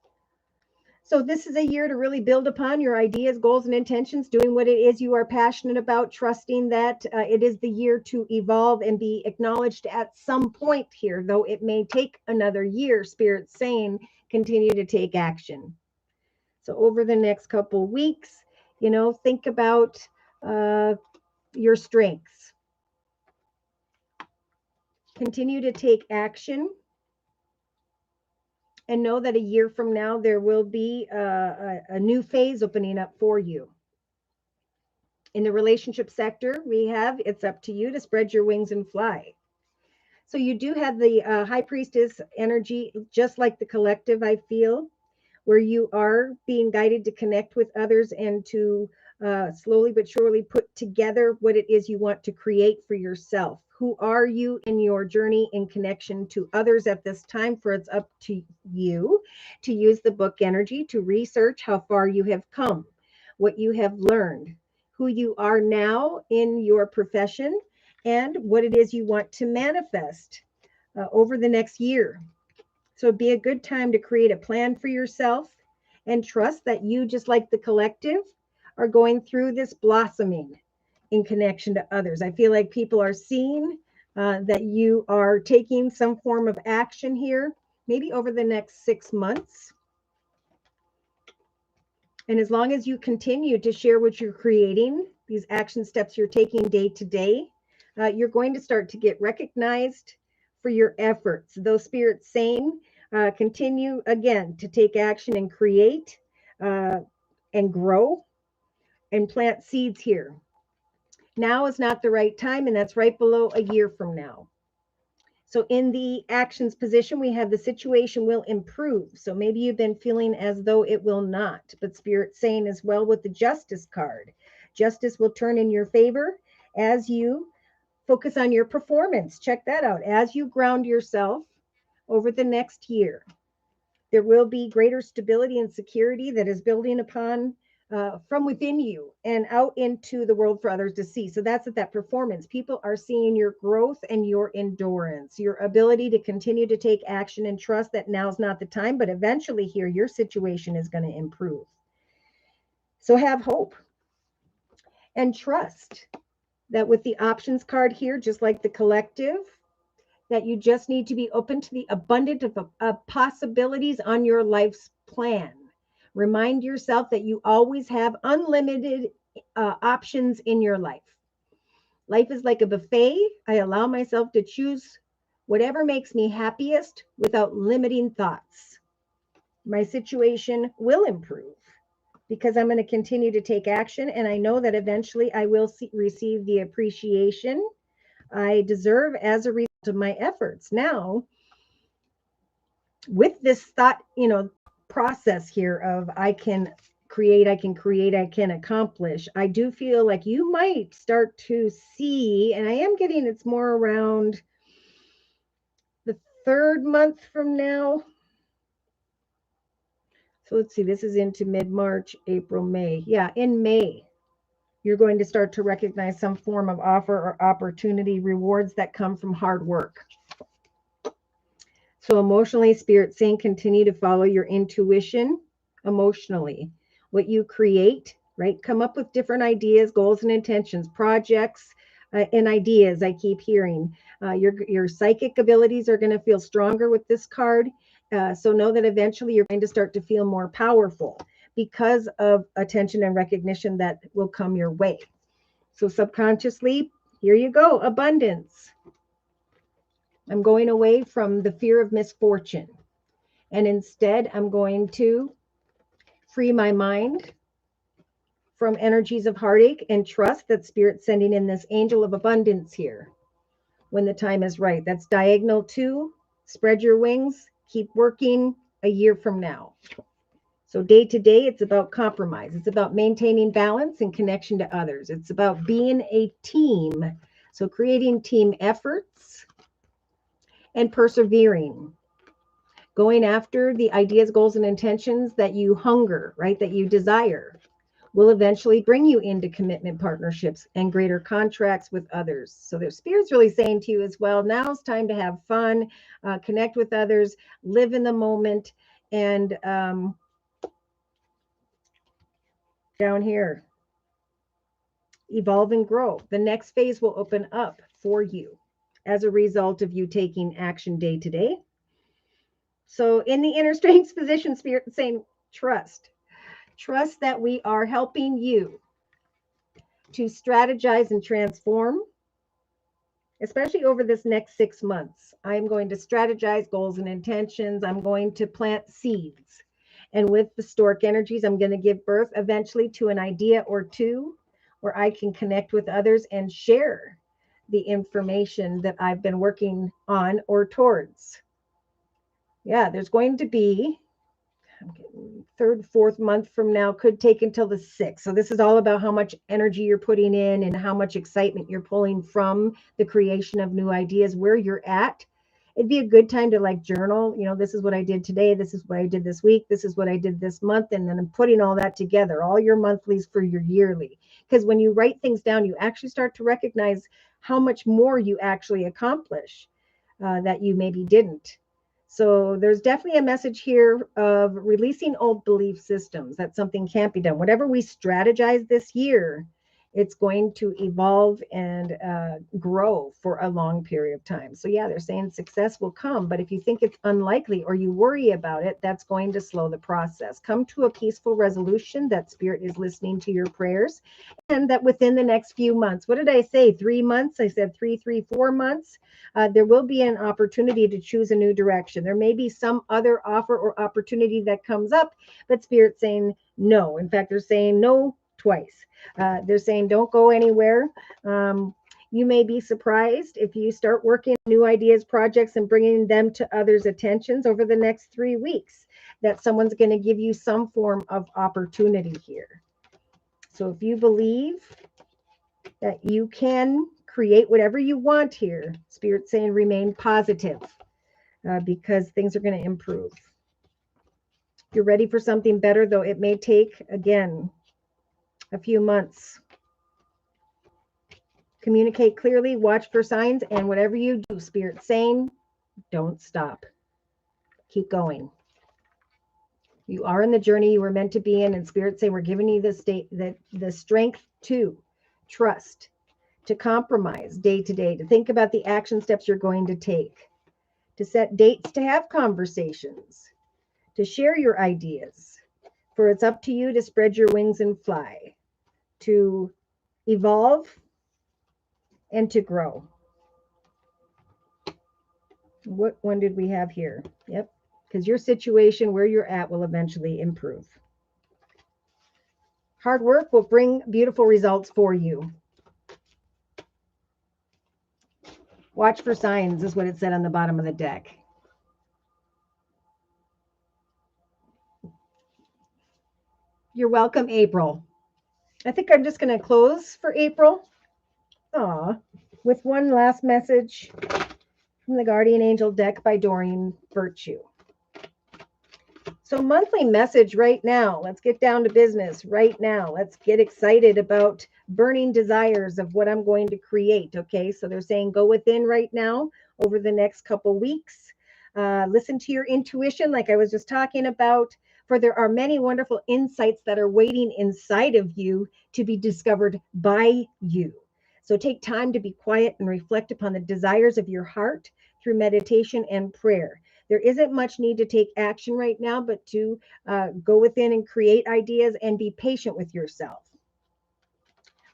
So this is a year to really build upon your ideas, goals, and intentions, doing what it is you are passionate about, trusting that it is the year to evolve and be acknowledged at some point here, though it may take another year. Spirit's saying, continue to take action. So over the next couple weeks, think about your strengths. Continue to take action. And know that a year from now, there will be a new phase opening up for you. In the relationship sector, we have, it's up to you to spread your wings and fly. So you do have the high priestess energy, just like the collective, I feel, where you are being guided to connect with others and to slowly but surely put together what it is you want to create for yourself. Who are you in your journey in connection to others at this time? For it's up to you to use the book energy to research how far you have come, what you have learned, who you are now in your profession, and what it is you want to manifest over the next year. So it'd be a good time to create a plan for yourself and trust that you, just like the collective, are going through this blossoming in connection to others. I feel like people are seeing that you are taking some form of action here, maybe over the next 6 months. And as long as you continue to share what you're creating, these action steps you're taking day to day, you're going to start to get recognized for your efforts. Those spirits saying, continue again to take action and create and grow and plant seeds here. Now is not the right time, and that's right below a year from now. So in the actions position, we have the situation will improve. So maybe you've been feeling as though it will not, but Spirit's saying as well with the Justice card, justice will turn in your favor as you focus on your performance. Check that out. As you ground yourself over the next year, there will be greater stability and security that is building upon from within you and out into the world for others to see. So that's at that performance. People are seeing your growth and your endurance, your ability to continue to take action and trust that now's not the time, but eventually here, your situation is going to improve. So have hope and trust that with the options card here, just like the collective, that you just need to be open to the abundance of possibilities on your life's plan. Remind yourself that you always have unlimited options in your life. Life is like a buffet. I allow myself to choose whatever makes me happiest without limiting thoughts. My situation will improve because I'm going to continue to take action. And I know that eventually I will receive the appreciation I deserve as a result of my efforts. Now, with this thought, process here of I can create, I can accomplish, I do feel like you might start to see, and I am getting it's more around the 3rd month from now. So let's see, this is into mid-March, April, May. Yeah, in May, you're going to start to recognize some form of offer or opportunity, rewards that come from hard work. So emotionally, Spirit saying, continue to follow your intuition emotionally. What you create, right? Come up with different ideas, goals, and intentions, projects, and ideas I keep hearing. Your psychic abilities are going to feel stronger with this card. So know that eventually you're going to start to feel more powerful because of attention and recognition that will come your way. So subconsciously, here you go, abundance. I'm going away from the fear of misfortune. And instead, I'm going to free my mind from energies of heartache and trust that Spirit's sending in this angel of abundance here when the time is right. That's diagonal 2. Spread your wings. Keep working a year from now. So day to day, it's about compromise. It's about maintaining balance and connection to others. It's about being a team. So creating team efforts and persevering. Going after the ideas, goals, and intentions that you hunger, right? That you desire will eventually bring you into commitment partnerships and greater contracts with others. So their Spirit's really saying to you as well, now's time to have fun, connect with others, live in the moment, and down here, evolve and grow. The next phase will open up for you as a result of you taking action day to day. So in the inner strength position, Spirit is saying, trust. Trust that we are helping you to strategize and transform, especially over this next 6 months. I'm going to strategize goals and intentions. I'm going to plant seeds. And with the stork energies, I'm going to give birth eventually to an idea or two where I can connect with others and share the information that I've been working on or towards. Yeah, there's going to be third, fourth month from now, could take until the 6th. So this is all about how much energy you're putting in and how much excitement you're pulling from the creation of new ideas, where you're at. It'd be a good time to like journal, this is what I did today. This is what I did this week. This is what I did this month. And then I'm putting all that together, all your monthlies for your yearly. Because when you write things down, you actually start to recognize how much more you actually accomplish that you maybe didn't. So there's definitely a message here of releasing old belief systems that something can't be done. Whatever we strategize this year, it's going to evolve and grow for a long period of time. So yeah, they're saying success will come, but if you think it's unlikely or you worry about it, that's going to slow the process. Come to a peaceful resolution that Spirit is listening to your prayers, and that within the next few months, what did I say? 3 months? I said 4 months. There will be an opportunity to choose a new direction. There may be some other offer or opportunity that comes up, but Spirit's saying no. In fact, they're saying no twice. They're saying don't go anywhere. You may be surprised if you start working new ideas, projects, and bringing them to others' attentions over the next 3 weeks, that someone's going to give you some form of opportunity here. So if you believe that you can create whatever you want here, Spirit's saying remain positive because things are going to improve. You're ready for something better, though it may take, again, a few months. Communicate clearly, watch for signs, and whatever you do, Spirit's saying, don't stop. Keep going. You are in the journey you were meant to be in, and Spirit's saying we're giving you the strength to trust, to compromise day to day, to think about the action steps you're going to take, to set dates to have conversations, to share your ideas. For it's up to you to spread your wings and fly, to evolve and to grow. What one did we have here? Yep, because your situation where you're at will eventually improve. Hard work will bring beautiful results for you. Watch for signs is what it said on the bottom of the deck. You're welcome, April. I think I'm just going to close for April. With one last message from the Guardian Angel deck by Doreen Virtue. So monthly message right now. Let's get down to business right now. Let's get excited about burning desires of what I'm going to create. Okay, so they're saying go within right now over the next couple weeks. Listen to your intuition like I was just talking about, for there are many wonderful insights that are waiting inside of you to be discovered by you. So take time to be quiet and reflect upon the desires of your heart through meditation and prayer. There isn't much need to take action right now, but to go within and create ideas and be patient with yourself.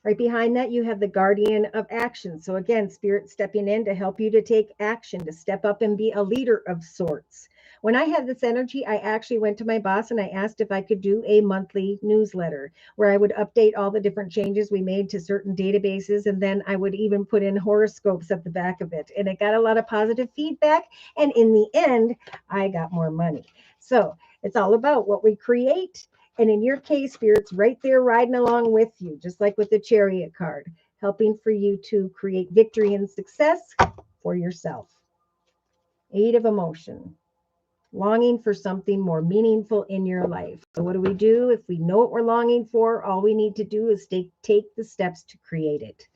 Right behind that, you have the guardian of action. So again, spirit stepping in to help you to take action, to step up and be a leader of sorts. When I had this energy, I actually went to my boss and I asked if I could do a monthly newsletter where I would update all the different changes we made to certain databases. And then I would even put in horoscopes at the back of it. And it got a lot of positive feedback. And in the end, I got more money. So it's all about what we create. And in your case, Spirit's right there riding along with you, just like with the Chariot card, helping for you to create victory and success for yourself. Eight of Emotion, longing for something more meaningful in your life. So what do? If we know what we're longing for, all we need to do is take the steps to create it.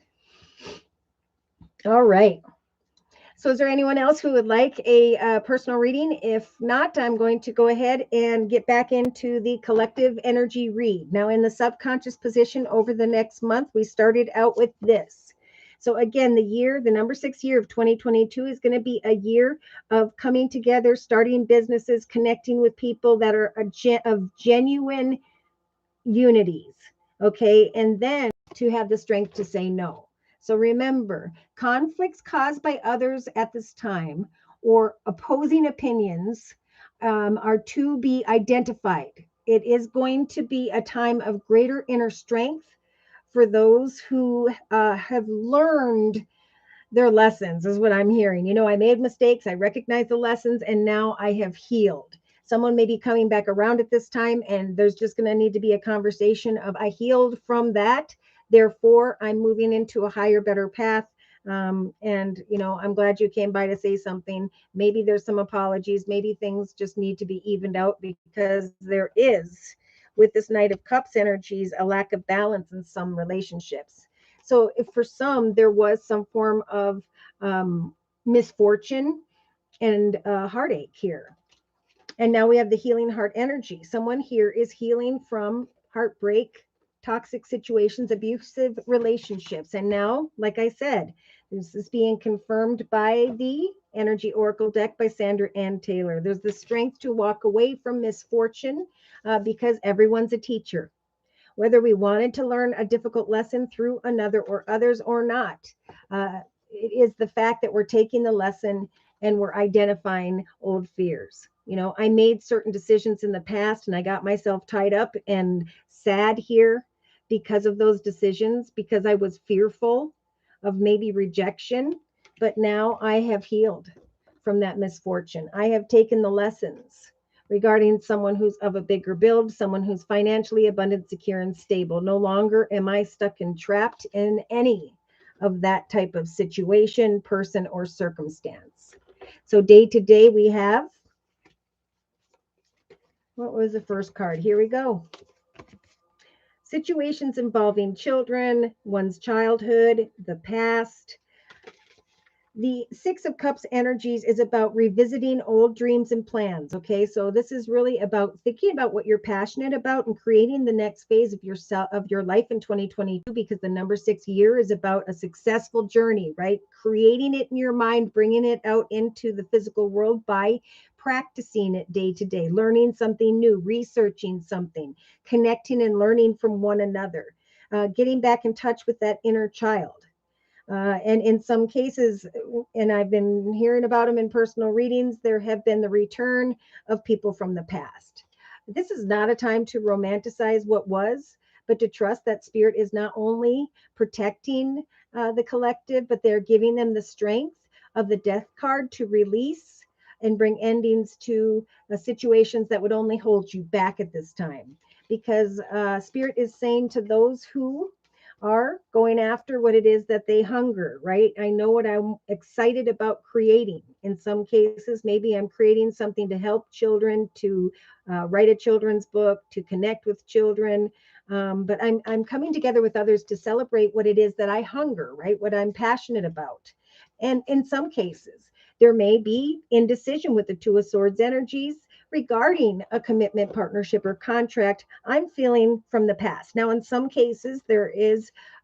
All right. So is there anyone else who would like a personal reading? If not, I'm going to go ahead and get back into the collective energy read. Now, in the subconscious position over the next month, we started out with this. So again, the number 6 year of 2022 is going to be a year of coming together, starting businesses, connecting with people that are of genuine unities. Okay. And then to have the strength to say no. So remember, conflicts caused by others at this time or opposing opinions are to be identified. It is going to be a time of greater inner strength for those who have learned their lessons, is what I'm hearing. You know, I made mistakes, I recognize the lessons, and now I have healed. Someone may be coming back around at this time, and there's just going to need to be a conversation of I healed from that. Therefore, I'm moving into a higher, better path. And, you know, I'm glad you came by to say something. Maybe there's some apologies. Maybe things just need to be evened out because there is, with this Knight of Cups energies, a lack of balance in some relationships. So if for some, there was some form of misfortune and heartache here. And now we have the healing heart energy. Someone here is healing from heartbreak, toxic situations, abusive relationships. And now, like I said, this is being confirmed by the Energy Oracle deck by Sandra Ann Taylor. There's the strength to walk away from misfortune because everyone's a teacher. Whether we wanted to learn a difficult lesson through another or others or not, it is the fact that we're taking the lesson and we're identifying old fears. You know, I made certain decisions in the past and I got myself tied up and sad here because of those decisions, because I was fearful of maybe rejection. But now I have healed from that misfortune. I have taken the lessons regarding someone who's of a bigger build, someone who's financially abundant, secure, and stable. No longer am I stuck and trapped in any of that type of situation, person, or circumstance. So day to day, we have, what was the first card? Here we go. Situations involving children, one's childhood, the past. The Six of Cups energies is about revisiting old dreams and plans. Okay, so this is really about thinking about what you're passionate about and creating the next phase of your life in 2022, because the number 6 year is about a successful journey, right? Creating it in your mind, bringing it out into the physical world by practicing it day to day, learning something new, researching something, connecting and learning from one another, getting back in touch with that inner child. And in some cases, and I've been hearing about them in personal readings, there have been the return of people from the past. This is not a time to romanticize what was, but to trust that spirit is not only protecting the collective, but they're giving them the strength of the death card to release and bring endings to situations that would only hold you back at this time. Because spirit is saying to those who are going after what it is that they hunger, right? I know what I'm excited about creating. In some cases, maybe I'm creating something to help children, to write a children's book, to connect with children. But I'm coming together with others to celebrate what it is that I hunger, right? What I'm passionate about. And in some cases, there may be indecision with the Two of Swords energies regarding a commitment, partnership, or contract I'm feeling from the past. Now, in some cases, there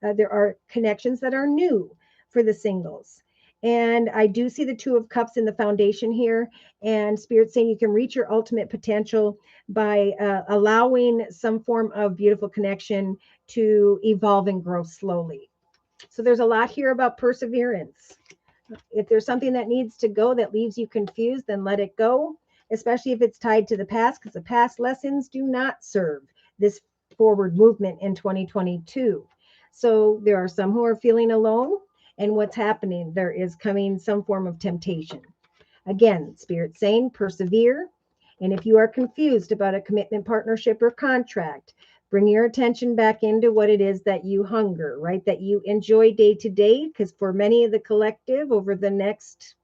are connections that are new for the singles. And I do see the Two of Cups in the foundation here, and Spirit saying you can reach your ultimate potential by allowing some form of beautiful connection to evolve and grow slowly. So there's a lot here about perseverance. If there's something that needs to go that leaves you confused, then let it go, especially if it's tied to the past, because the past lessons do not serve this forward movement in 2022. So there are some who are feeling alone, and what's happening? There is coming some form of temptation. Again, Spirit saying persevere. And if you are confused about a commitment, partnership, or contract, bring your attention back into what it is that you hunger, right? That you enjoy day to day. Because for many of the collective, over the next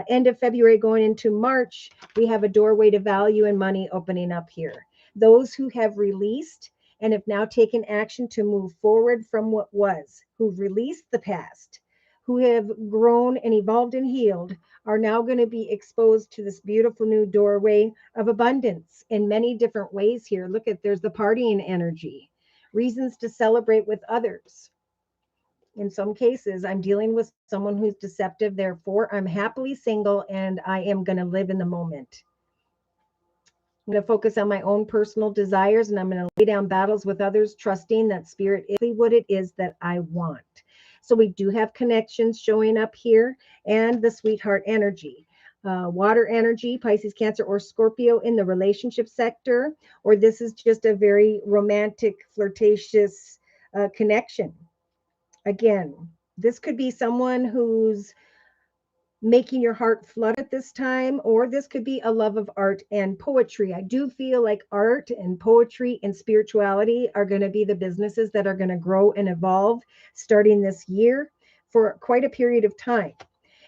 end of February going into March, we have a doorway to value and money opening up here. Those who have released and have now taken action to move forward from what was, who've released the past, who have grown and evolved and healed, are now going to be exposed to this beautiful new doorway of abundance in many different ways here. Look at, there's the partying energy, reasons to celebrate with others. In some cases, I'm dealing with someone who's deceptive. Therefore, I'm happily single and I am going to live in the moment. I'm going to focus on my own personal desires, and I'm going to lay down battles with others, trusting that Spirit is what it is that I want. So we do have connections showing up here, and the sweetheart energy. Water energy, Pisces, Cancer, or Scorpio in the relationship sector, or this is just a very romantic, flirtatious connection. Again, this could be someone who's making your heart flood at this time, or this could be a love of art and poetry. I do feel like art and poetry and spirituality are going to be the businesses that are going to grow and evolve starting this year for quite a period of time.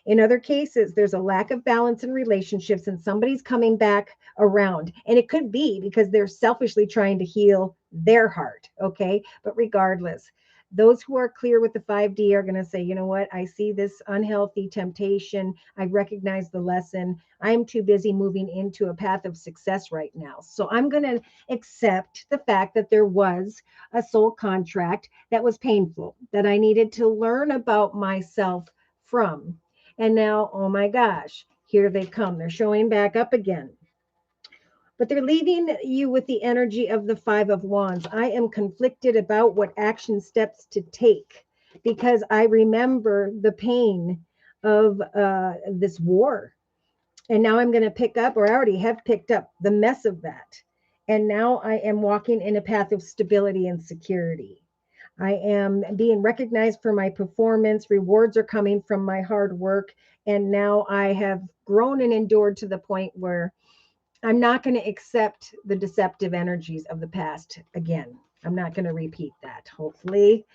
In other cases, there's a lack of balance in relationships and somebody's coming back around. And it could be because they're selfishly trying to heal their heart. Okay. But regardless, those who are clear with the 5D are going to say, you know what? I see this unhealthy temptation. I recognize the lesson. I'm too busy moving into a path of success right now. So I'm going to accept the fact that there was a soul contract that was painful, that I needed to learn about myself from. And now, oh my gosh, here they come. They're showing back up again. But they're leaving you with the energy of the Five of Wands. I am conflicted about what action steps to take because I remember the pain of this war. And now I'm going to pick up, or I already have picked up, the mess of that. And now I am walking in a path of stability and security. I am being recognized for my performance. Rewards are coming from my hard work. And now I have grown and endured to the point where I'm not going to accept the deceptive energies of the past again. I'm not going to repeat that. Hopefully,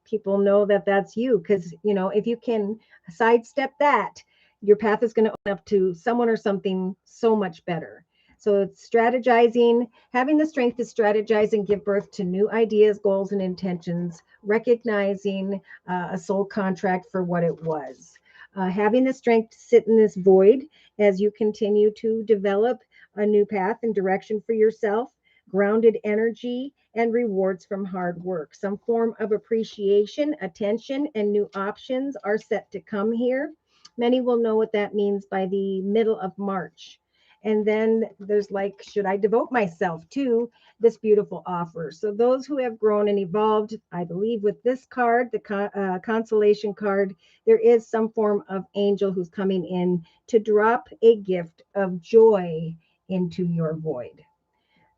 people know that that's you, because, you know, if you can sidestep that, your path is going to open up to someone or something so much better. So it's strategizing, having the strength to strategize and give birth to new ideas, goals, and intentions, recognizing a soul contract for what it was. Having the strength to sit in this void as you continue to develop a new path and direction for yourself, grounded energy, and rewards from hard work. Some form of appreciation, attention, and new options are set to come here. Many will know what that means by the middle of March. And then there's like, should I devote myself to this beautiful offer? So those who have grown and evolved, I believe with this card, the consolation card, there is some form of angel who's coming in to drop a gift of joy into your void.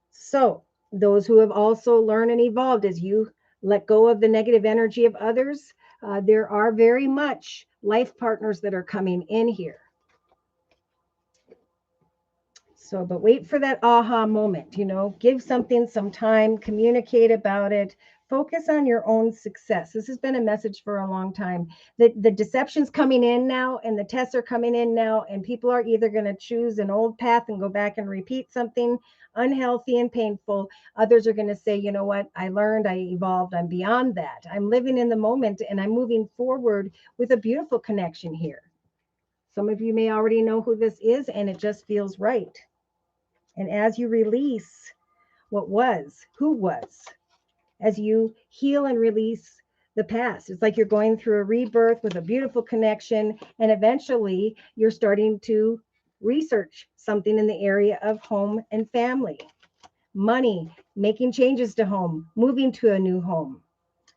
So those who have also learned and evolved, as you let go of the negative energy of others, there are very much life partners that are coming in here. So, but wait for that aha moment, you know, give something some time, communicate about it, focus on your own success. This has been a message for a long time. The deception's coming in now and the tests are coming in now, and people are either going to choose an old path and go back and repeat something unhealthy and painful. Others are going to say, you know what, I learned, I evolved, I'm beyond that. I'm living in the moment and I'm moving forward with a beautiful connection here. Some of you may already know who this is, and it just feels right. And as you release what was, who was, as you heal and release the past, it's like you're going through a rebirth with a beautiful connection. And eventually you're starting to research something in the area of home and family, money, making changes to home, moving to a new home.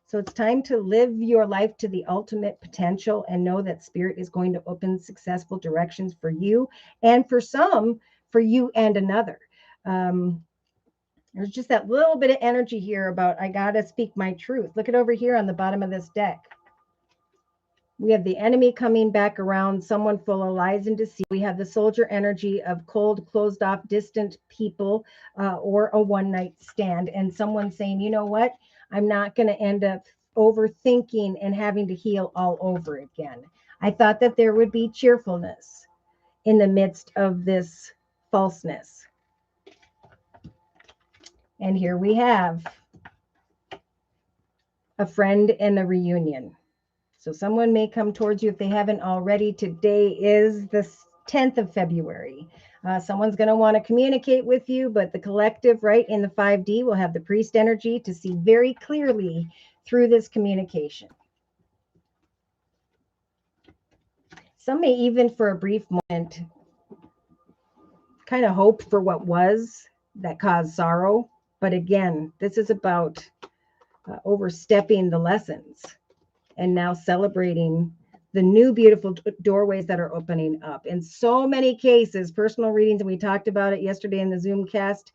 So it's time to live your life to the ultimate potential and know that spirit is going to open successful directions for you, and for some, for you and another. There's just that little bit of energy here about I got to speak my truth. Look at over here on the bottom of this deck. We have the enemy coming back around, someone full of lies and deceit. We have the soldier energy of cold, closed off, distant people, or a one night stand. And someone saying, you know what? I'm not going to end up overthinking and having to heal all over again. I thought that there would be cheerfulness in the midst of this falseness. And here we have a friend and a reunion. So someone may come towards you if they haven't already. Today is the 10th of February. Someone's going to want to communicate with you, but the collective, right, in the 5D will have the priest energy to see very clearly through this communication. Some may even for a brief moment kind of hope for what was that caused sorrow. But again, this is about overstepping the lessons and now celebrating the new beautiful doorways that are opening up. In so many cases, personal readings, and we talked about it yesterday in the Zoom cast,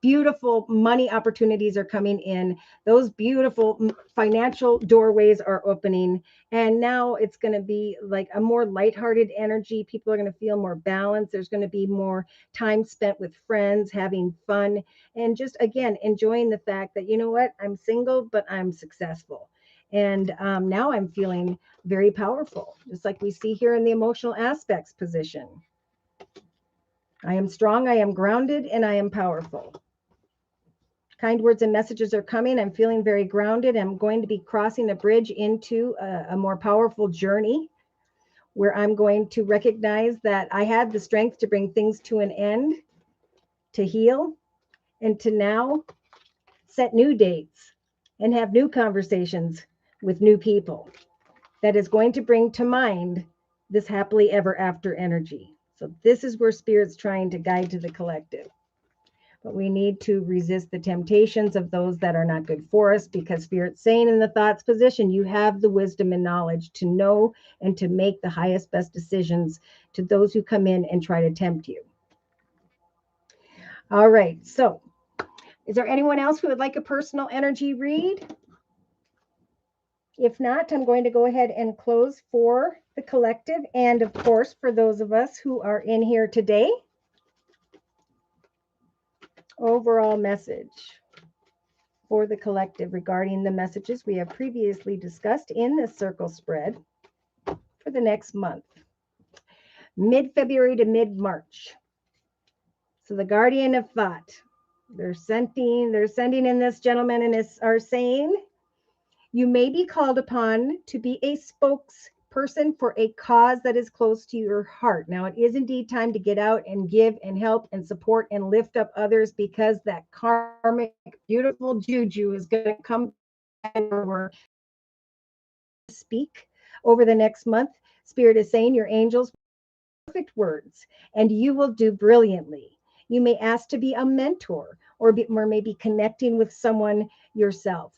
beautiful money opportunities are coming in. Those beautiful financial doorways are opening. And now it's going to be like a more lighthearted energy. People are going to feel more balanced. There's going to be more time spent with friends, having fun, and just, again, enjoying the fact that, you know what, I'm single, but I'm successful. And now I'm feeling very powerful, just like we see here in the emotional aspects position. I am strong, I am grounded, and I am powerful. Kind words and messages are coming. I'm feeling very grounded. I'm going to be crossing a bridge into a more powerful journey where I'm going to recognize that I had the strength to bring things to an end, to heal, and to now set new dates and have new conversations with new people. That is going to bring to mind this happily ever after energy. So this is where Spirit's trying to guide to the collective. But we need to resist the temptations of those that are not good for us, because Spirit's saying in the thoughts position, you have the wisdom and knowledge to know and to make the highest, best decisions to those who come in and try to tempt you. All right. So is there anyone else who would like a personal energy read? If not, I'm going to go ahead and close for the collective. And of course, for those of us who are in here today, overall message for the collective regarding the messages we have previously discussed in this circle spread for the next month, mid-February to mid-March. So the guardian of thought, they're sending in this gentleman and are saying, you may be called upon to be a spokesperson for a cause that is close to your heart. Now, it is indeed time to get out and give and help and support and lift up others, because that karmic, beautiful juju is going to come and speak over the next month. Spirit is saying your angels perfect words, and you will do brilliantly. You may ask to be a mentor, or maybe connecting with someone yourself.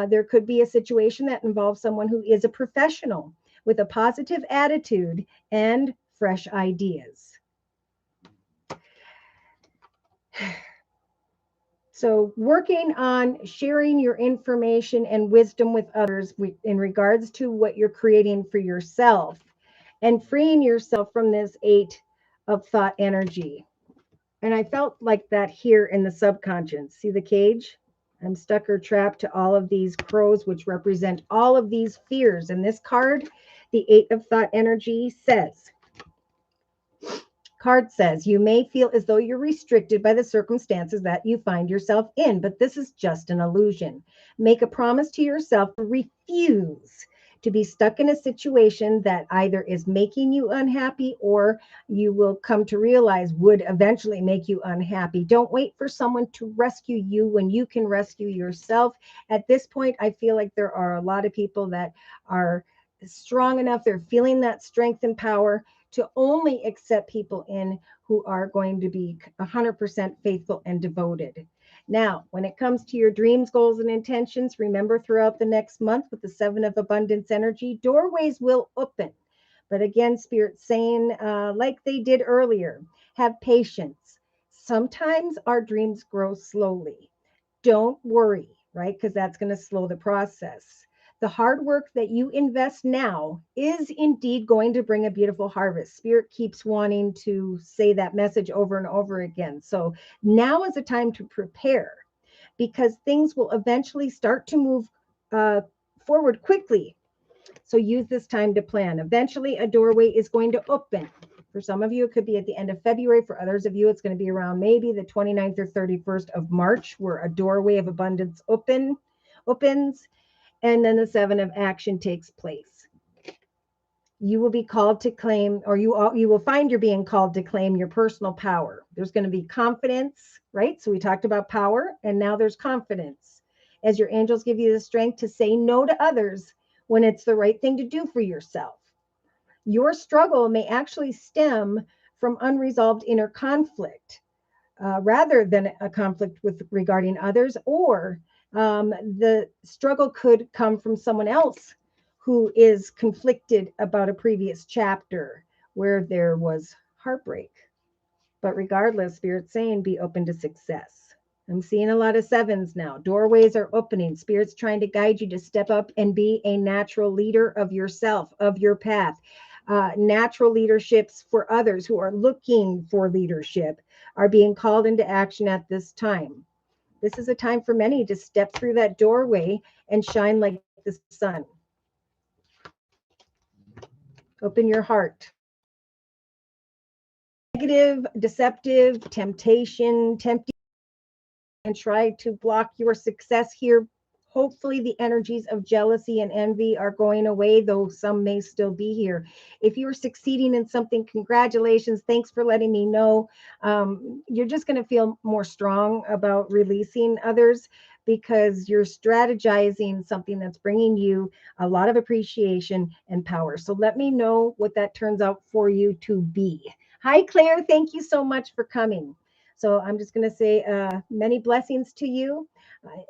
There could be a situation that involves someone who is a professional with a positive attitude and fresh ideas. So working on sharing your information and wisdom with others in regards to what you're creating for yourself, and freeing yourself from this 8 of thought energy. And I felt like that here in the subconscious. See the cage? I'm stuck or trapped to all of these crows, which represent all of these fears. And this card, the 8 of thought energy, says, you may feel as though you're restricted by the circumstances that you find yourself in, but this is just an illusion. Make a promise to yourself to refuse to be stuck in a situation that either is making you unhappy or you will come to realize would eventually make you unhappy. Don't wait for someone to rescue you when you can rescue yourself. At this point, I feel like there are a lot of people that are strong enough, they're feeling that strength and power to only accept people in who are going to be 100% faithful and devoted. Now, when it comes to your dreams, goals, and intentions, remember throughout the next month with the Seven of Abundance energy, doorways will open. But again, Spirit's saying, like they did earlier, have patience. Sometimes our dreams grow slowly. Don't worry, right? Because that's going to slow the process. The hard work that you invest now is indeed going to bring a beautiful harvest. Spirit keeps wanting to say that message over and over again. So now is a time to prepare because things will eventually start to move forward quickly. So use this time to plan. Eventually, a doorway is going to open. For some of you, it could be at the end of February. For others of you, it's going to be around maybe the 29th or 31st of March, where a doorway of abundance opens, and then the seven of action takes place. You will be called to claim, or you will find you're being called to claim your personal power. There's going to be confidence, right? So we talked about power, and now there's confidence. As your angels give you the strength to say no to others when it's the right thing to do for yourself. Your struggle may actually stem from unresolved inner conflict rather than a conflict with regarding others, or the struggle could come from someone else who is conflicted about a previous chapter where there was heartbreak. But regardless, Spirit's saying be open to success. I'm seeing a lot of sevens now. Doorways are opening. Spirit's trying to guide you to step up and be a natural leader of yourself, of your path. Natural leaderships for others who are looking for leadership are being called into action at this time. This is a time for many to step through that doorway and shine like the sun. Open your heart. Negative, deceptive, tempting, and try to block your success here. Hopefully, the energies of jealousy and envy are going away, though some may still be here. If you're succeeding in something, congratulations. Thanks for letting me know. You're just going to feel more strong about releasing others because you're strategizing something that's bringing you a lot of appreciation and power. So let me know what that turns out for you to be. Hi, Claire. Thank you so much for coming. So I'm just going to say many blessings to you.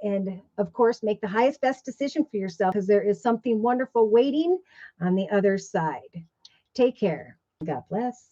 And of course, make the highest, best decision for yourself because there is something wonderful waiting on the other side. Take care. God bless.